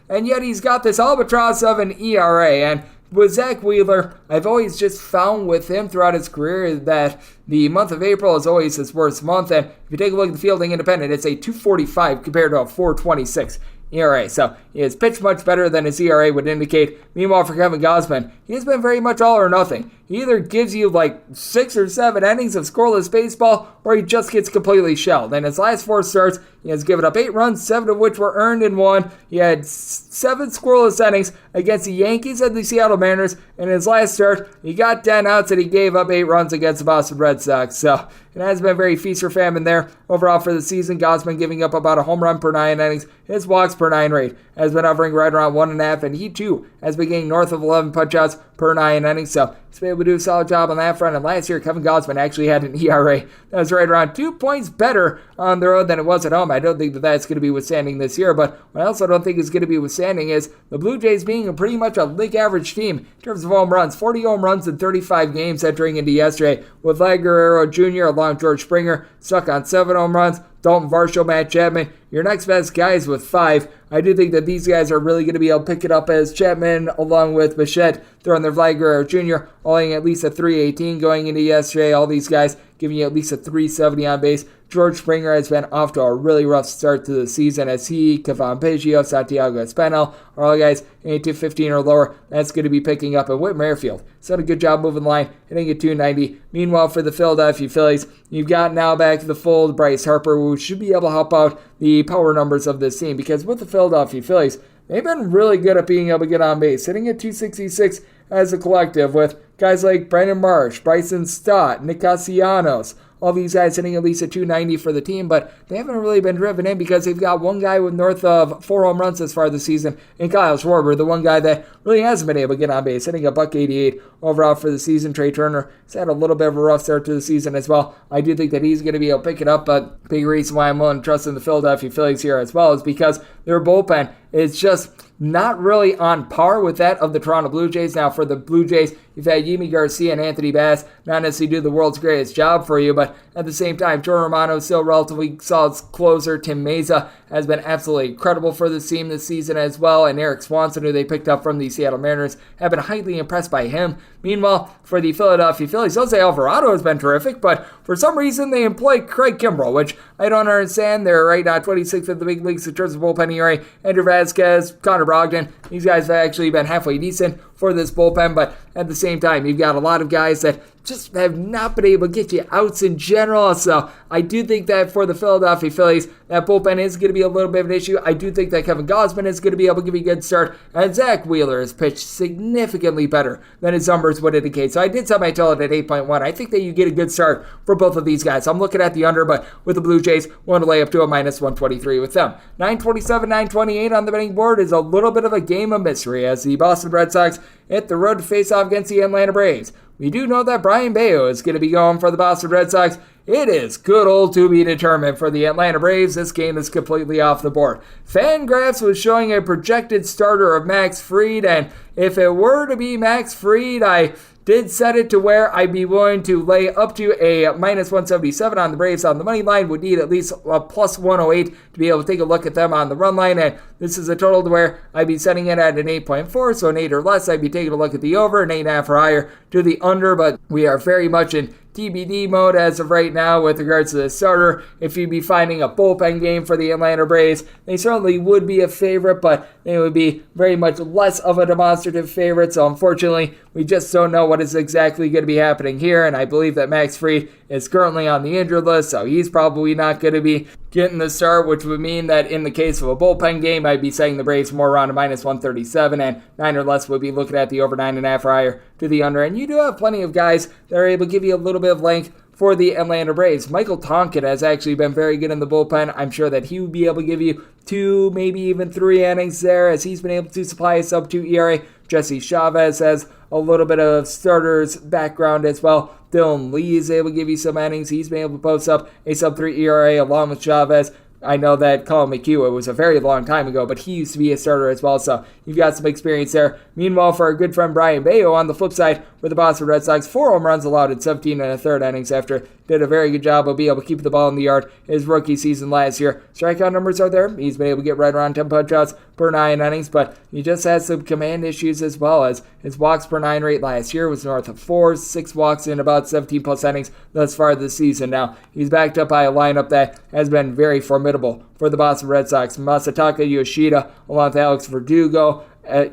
and yet he's got this albatross of an ERA. And with Zach Wheeler, I've always just found with him throughout his career that the month of April is always his worst month. And if you take a look at the Fielding Independent, it's a 2.45 compared to a 4.26 ERA. So he has pitched much better than his ERA would indicate. Meanwhile, for Kevin Gausman, he has been very much all or nothing. He either gives you like 6 or 7 innings of scoreless baseball, or he just gets completely shelled. In his last 4 starts, he has given up 8 runs, 7 of which were earned in 1. He had 7 scoreless innings against the Yankees and the Seattle Mariners. In his last start, he got 10 outs and he gave up 8 runs against the Boston Red Sox. So it has been very feast or famine there. Overall for the season, Gausman giving up about a home run per 9 innings. His walks per 9 rate has been hovering right around 1.5, and he too has been getting north of 11 punch-outs per 9 innings. So he's been able to do a solid job on that front. And last year, Kevin Gausman actually had an ERA that was right around 2 points better on the road than it was at home. I don't think that that's going to be withstanding this year, but what I also don't think is going to be withstanding is the Blue Jays being pretty much a league average team in terms of home runs. 40 home runs in 35 games entering into yesterday, with Vlad Guerrero Jr. along with George Springer stuck on 7 home runs. Dalton Varsho, Matt Chapman, your next best guys with 5. I do think that these guys are really going to be able to pick it up, as Chapman, along with Bichette, throwing their Vlad Guerrero Jr., owing at least a 318 going into yesterday. All these guys giving you at least a 370 on base. George Springer has been off to a really rough start to the season, as he, Kevon Biggio, Santiago Espinal are all guys hitting 215 or lower. That's going to be picking up. And Whit Merrifield has done a good job moving the line, hitting at 290. Meanwhile, for the Philadelphia Phillies, you've got now back to the fold Bryce Harper, who should be able to help out the power numbers of this team, because with the Philadelphia Phillies, they've been really good at being able to get on base, hitting at 266 as a collective, with guys like Brandon Marsh, Bryson Stott, Nick Castellanos, all these guys hitting at least a 290 for the team, but they haven't really been driven in because they've got one guy with north of 4 home runs this far this season, and Kyle Schwarber, the one guy that really hasn't been able to get on base, hitting a $188 overall for the season. Trey Turner has had a little bit of a rough start to the season as well. I do think that he's going to be able to pick it up, but big reason why I'm willing to trust in the Philadelphia Phillies here as well is because their bullpen is just not really on par with that of the Toronto Blue Jays. Now, for the Blue Jays, you've had Yimi Garcia and Anthony Bass not necessarily do the world's greatest job for you, but at the same time, Joe Romano is still relatively solid closer. Tim Meza has been absolutely incredible for the team this season as well, and Eric Swanson, who they picked up from the Seattle Mariners, have been highly impressed by him. Meanwhile, for the Philadelphia Phillies, Jose Alvarado has been terrific, but for some reason they employ Craig Kimbrell, which I don't understand. They're right now 26th in the big leagues in terms of bullpen ERA. Andrew Vasquez, Connor Brogdon, these guys have actually been halfway decent for this bullpen, but at the same time, you've got a lot of guys that just have not been able to get you outs in general. So I do think that for the Philadelphia Phillies, that bullpen is going to be a little bit of an issue. I do think that Kevin Gausman is going to be able to give you a good start, and Zach Wheeler has pitched significantly better than his numbers would indicate. So I did set my total at 8.1. I think that you get a good start for both of these guys. I'm looking at the under, but with the Blue Jays, want to lay up to a minus 123 with them. 927, 928 on the betting board is a little bit of a game of mystery as the Boston Red Sox hit the road to face off against the Atlanta Braves. We do know that Brian Bayo is going to be going for the Boston Red Sox. It is good old to be determined for the Atlanta Braves. This game is completely off the board. Fangraphs was showing a projected starter of Max Fried, and if it were to be Max Fried, I did set it to where I'd be willing to lay up to a minus 177 on the Braves on the money line. Would need at least a plus 108 to be able to take a look at them on the run line, and this is a total to where I'd be setting it at an 8.4, so an 8 or less. I'd be taking a look at the over, an 8.5 or higher to the under, but we are very much in TBD mode as of right now with regards to the starter. If you'd be finding a bullpen game for the Atlanta Braves, they certainly would be a favorite, but they would be very much less of a demonstrative favorite. So unfortunately, we just don't know what is exactly going to be happening here, and I believe that Max Fried is currently on the injured list, so he's probably not going to be getting the start, which would mean that in the case of a bullpen game, I'd be saying the Braves more around a minus 137, and 9 or less would be looking at the over 9.5 or higher to the under. And you do have plenty of guys that are able to give you a little bit of length for the Atlanta Braves. Michael Tonkin has actually been very good in the bullpen. I'm sure that he would be able to give you 2, maybe even 3 innings there, as he's been able to supply a sub-2 ERA. Jesse Chavez has a little bit of starters background as well. Dylan Lee is able to give you some innings. He's been able to post up a sub-3 ERA along with Chavez. I know that Colin McHugh, it was a very long time ago, but he used to be a starter as well, so you've got some experience there. Meanwhile, for our good friend Brian Bayo, on the flip side, for the Boston Red Sox. 4 home runs allowed in 17 and a third innings after did a very good job of being able to keep the ball in the yard his rookie season last year. Strikeout numbers are there. He's been able to get right around 10 punch-outs per 9 innings, but he just has some command issues as well, as his walks per 9 rate last year was north of 4, 6 walks in about 17 plus innings thus far this season. Now, he's backed up by a lineup that has been very formidable for the Boston Red Sox. Masataka Yoshida along with Alex Verdugo.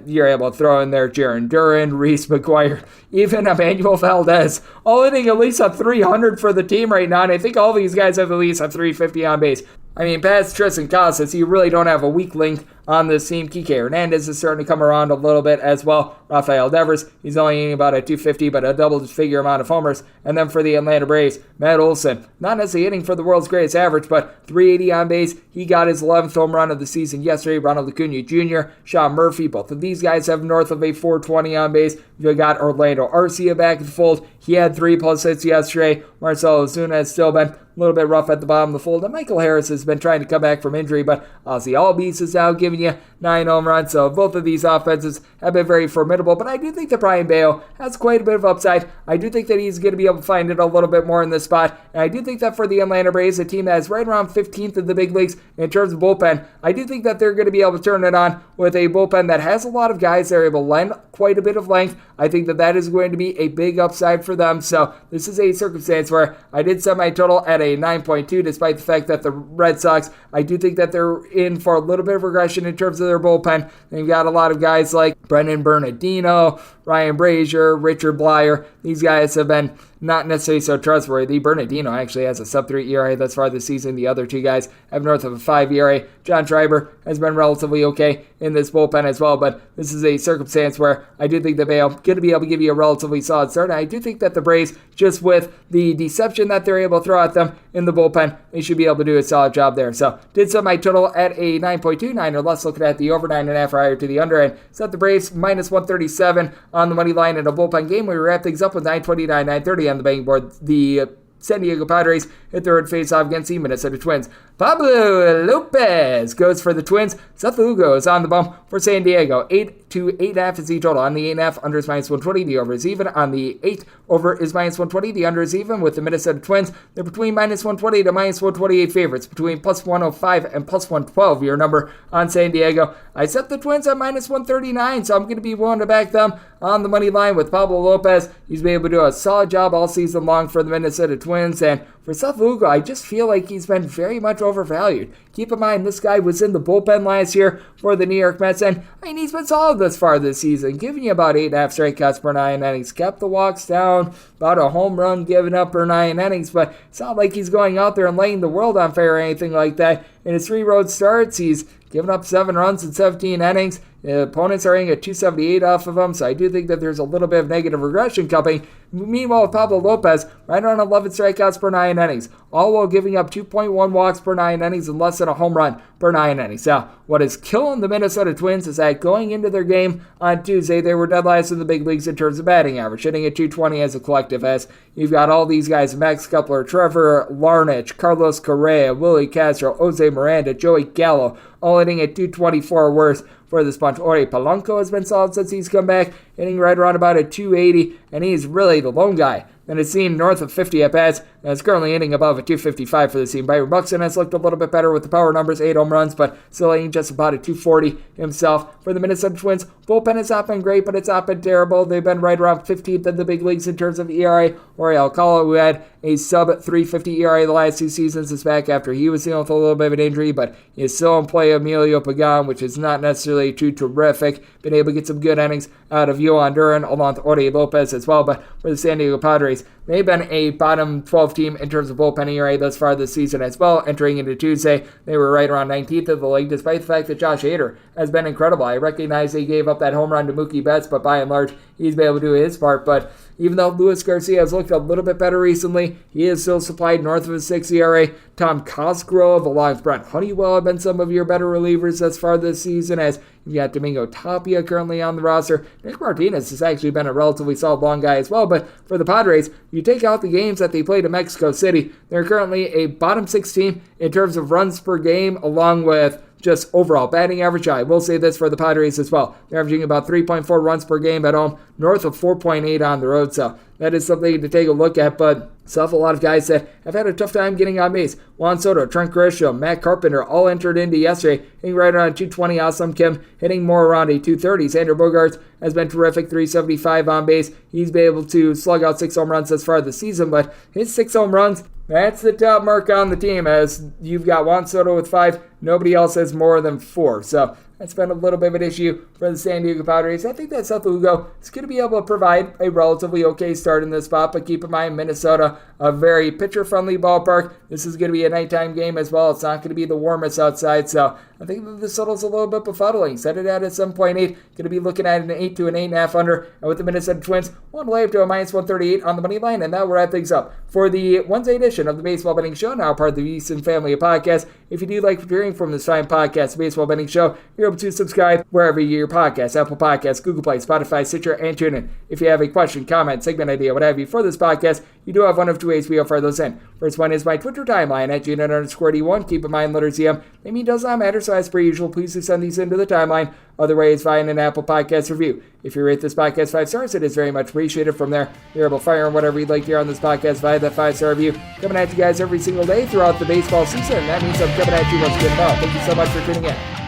You're able to throw in there Jarren Duran, Reese McGuire, even Emmanuel Valdez, all hitting at least a 300 for the team right now, and I think all these guys have at least a 350 on base. I mean, past Tristan Casas, you really don't have a weak link on this team. Kike Hernandez is starting to come around a little bit as well. Rafael Devers, he's only hitting about a 250, but a double-figure amount of homers. And then for the Atlanta Braves, Matt Olson, not necessarily hitting for the world's greatest average, but 380 on base. He got his 11th home run of the season yesterday. Ronald Acuna Jr., Sean Murphy, both of these guys have north of a 420 on base. You got Orlando Arcia back in the fold. He had 3+ hits yesterday. Marcell Ozuna has still been a little bit rough at the bottom of the fold. And Michael Harris has been trying to come back from injury, but Ozzy Albies is now giving you 9 home runs. So both of these offenses have been very formidable. But I do think that Brian Bayo has quite a bit of upside. I do think that he's going to be able to find it a little bit more in this spot. And I do think that for the Atlanta Braves, a team that is right around 15th in the big leagues in terms of bullpen, I do think that they're going to be able to turn it on with a bullpen that has a lot of guys that are able to lend quite a bit of length. I think that that is going to be a big upside for them. So this is a circumstance where I did set my total at a 9.2, despite the fact that the Red Sox, I do think that they're in for a little bit of regression in terms of their bullpen. They've got a lot of guys like Brendan Bernardino, Ryan Brazier, Richard Blyer. These guys have been not necessarily so trustworthy. Bernardino actually has a sub-3 ERA thus far this season. The other two guys have north of a 5 ERA. John Schreiber has been relatively okay in this bullpen as well, but this is a circumstance where I do think that Bale going to be able to give you a relatively solid start. And I do think that the Braves, just with the deception that they're able to throw at them in the bullpen, they should be able to do a solid job there. So did set my total at a 9.2, 9 or less, looking at the over 9.5 or higher to the under, and set the Braves minus 137 on the money line in a bullpen game. We wrap things up with 929, 930 on the betting board. The San Diego Padres hit their third face-off against the Minnesota Twins. Pablo Lopez goes for the Twins. Seth Lugo is on the bump for San Diego. 8 to 8.5 is the total. On the 8.5, under is minus 120. The over is even. On the 8, over is minus 120. The under is even with the Minnesota Twins. They're between minus 120 to minus 128 favorites. Between plus 105 and plus 112, your number on San Diego. I set the Twins at minus 139, so I'm going to be willing to back them on the money line with Pablo Lopez. He's been able to do a solid job all season long for the Minnesota Twins. And for Seth Lugo, I just feel like he's been very much overvalued. Keep in mind, this guy was in the bullpen last year for the New York Mets, and I mean, he's been solid thus far this season, giving you about 8.5 strikeouts per 9 innings, kept the walks down, about a home run given up per 9 innings, but it's not like he's going out there and laying the world on fire or anything like that. In his 3 road starts, he's given up 7 runs in 17 innings. The opponents are hitting at 278 off of him, so I do think that there's a little bit of negative regression coming. Meanwhile, with Pablo Lopez, right around 11 strikeouts per 9 innings, all while giving up 2.1 walks per 9 innings and less than a home run per 9 innings. Now, what is killing the Minnesota Twins is that going into their game on Tuesday, they were dead last in the big leagues in terms of batting average, hitting at 220 as a collective, as you've got all these guys: Max Kepler, Trevor Larnach, Carlos Correa, Willie Castro, Jose Miranda, Joey Gallo, all hitting at 224 or worse for this bunch. Ori Polanco has been solid since he's come back, hitting right around about a 280, and he's really the lone guy that has seen north of 50 at-bats, and is currently hitting above a 255 for the team. Byron Buxton has looked a little bit better with the power numbers, 8 home runs, but still hitting just about a 240 himself. For the Minnesota Twins, bullpen has not been great, but it's not been terrible. They've been right around 15th in the big leagues in terms of ERA. Ori Alcala, who had a sub-350 ERA the last 2 seasons, is back after he was dealing with a little bit of an injury, but he is still in play. Emilio Pagan, which is not necessarily too terrific. Been able to get some good innings out of Yohan Duran, along with Ori Lopez as well, but for the San Diego Padres, they've been a bottom 12 team in terms of bullpen ERA thus far this season as well. Entering into Tuesday, they were right around 19th of the league, despite the fact that Josh Hader has been incredible. I recognize they gave up that home run to Mookie Betts, but by and large, he's been able to do his part. But even though Luis Garcia has looked a little bit better recently, he is still supplied north of a 6 ERA. Tom Cosgrove, along with Brent Honeywell, have been some of your better relievers thus far this season, as you've got Domingo Tapia currently on the roster. Nick Martinez has actually been a relatively solid long guy as well, but for the Padres, you take out the games that they played in Mexico City, they're currently a bottom 6 team in terms of runs per game, along with just overall batting average. I will say this for the Padres as well. They're averaging about 3.4 runs per game at home, north of 4.8 on the road. So that is something to take a look at, but still have a lot of guys that have had a tough time getting on base. Juan Soto, Trent Grisham, Matt Carpenter all entered into yesterday, hitting right around 220. Awesome Kim hitting more around a 230. Xander Bogaerts has been terrific, 375 on base. He's been able to slug out 6 home runs thus far this season, but his 6 home runs, that's the top mark on the team, as you've got Juan Soto with 5. Nobody else has more than 4. So that's been a little bit of an issue for the San Diego Padres. I think that Seth Lugo is going to be able to provide a relatively okay start in this spot, but keep in mind, Minnesota, a very pitcher-friendly ballpark. This is going to be a nighttime game as well. It's not going to be the warmest outside, so I think that the total's a little bit befuddling. Set it at a 7.8. Going to be looking at an 8 to an 8.5 under. And with the Minnesota Twins, one lay up to a minus 138 on the money line, and that will wrap things up for the Wednesday edition of the Baseball Betting Show, now part of the Easton family of podcasts. If you do like hearing from this fine podcast, the Baseball Betting Show, you're able to subscribe wherever you get your podcasts, Apple Podcasts, Google Play, Spotify, Stitcher, and TuneIn. If you have a question, comment, segment idea, what have you for this podcast, you do have one of 2 ways we offer those in. First one is my Twitter timeline at @GNet_D1. Keep in mind, letters EM. That mean does not matter, so as per usual, please do send these into the timeline. Other ways, find an Apple Podcast review. If you rate this podcast 5 stars, it is very much appreciated. From there, you're able to fire on whatever you'd like to hear on this podcast via that 5-star review. Coming at you guys every single day throughout the baseball season. That means I'm coming at you once again. Thank you so much for tuning in.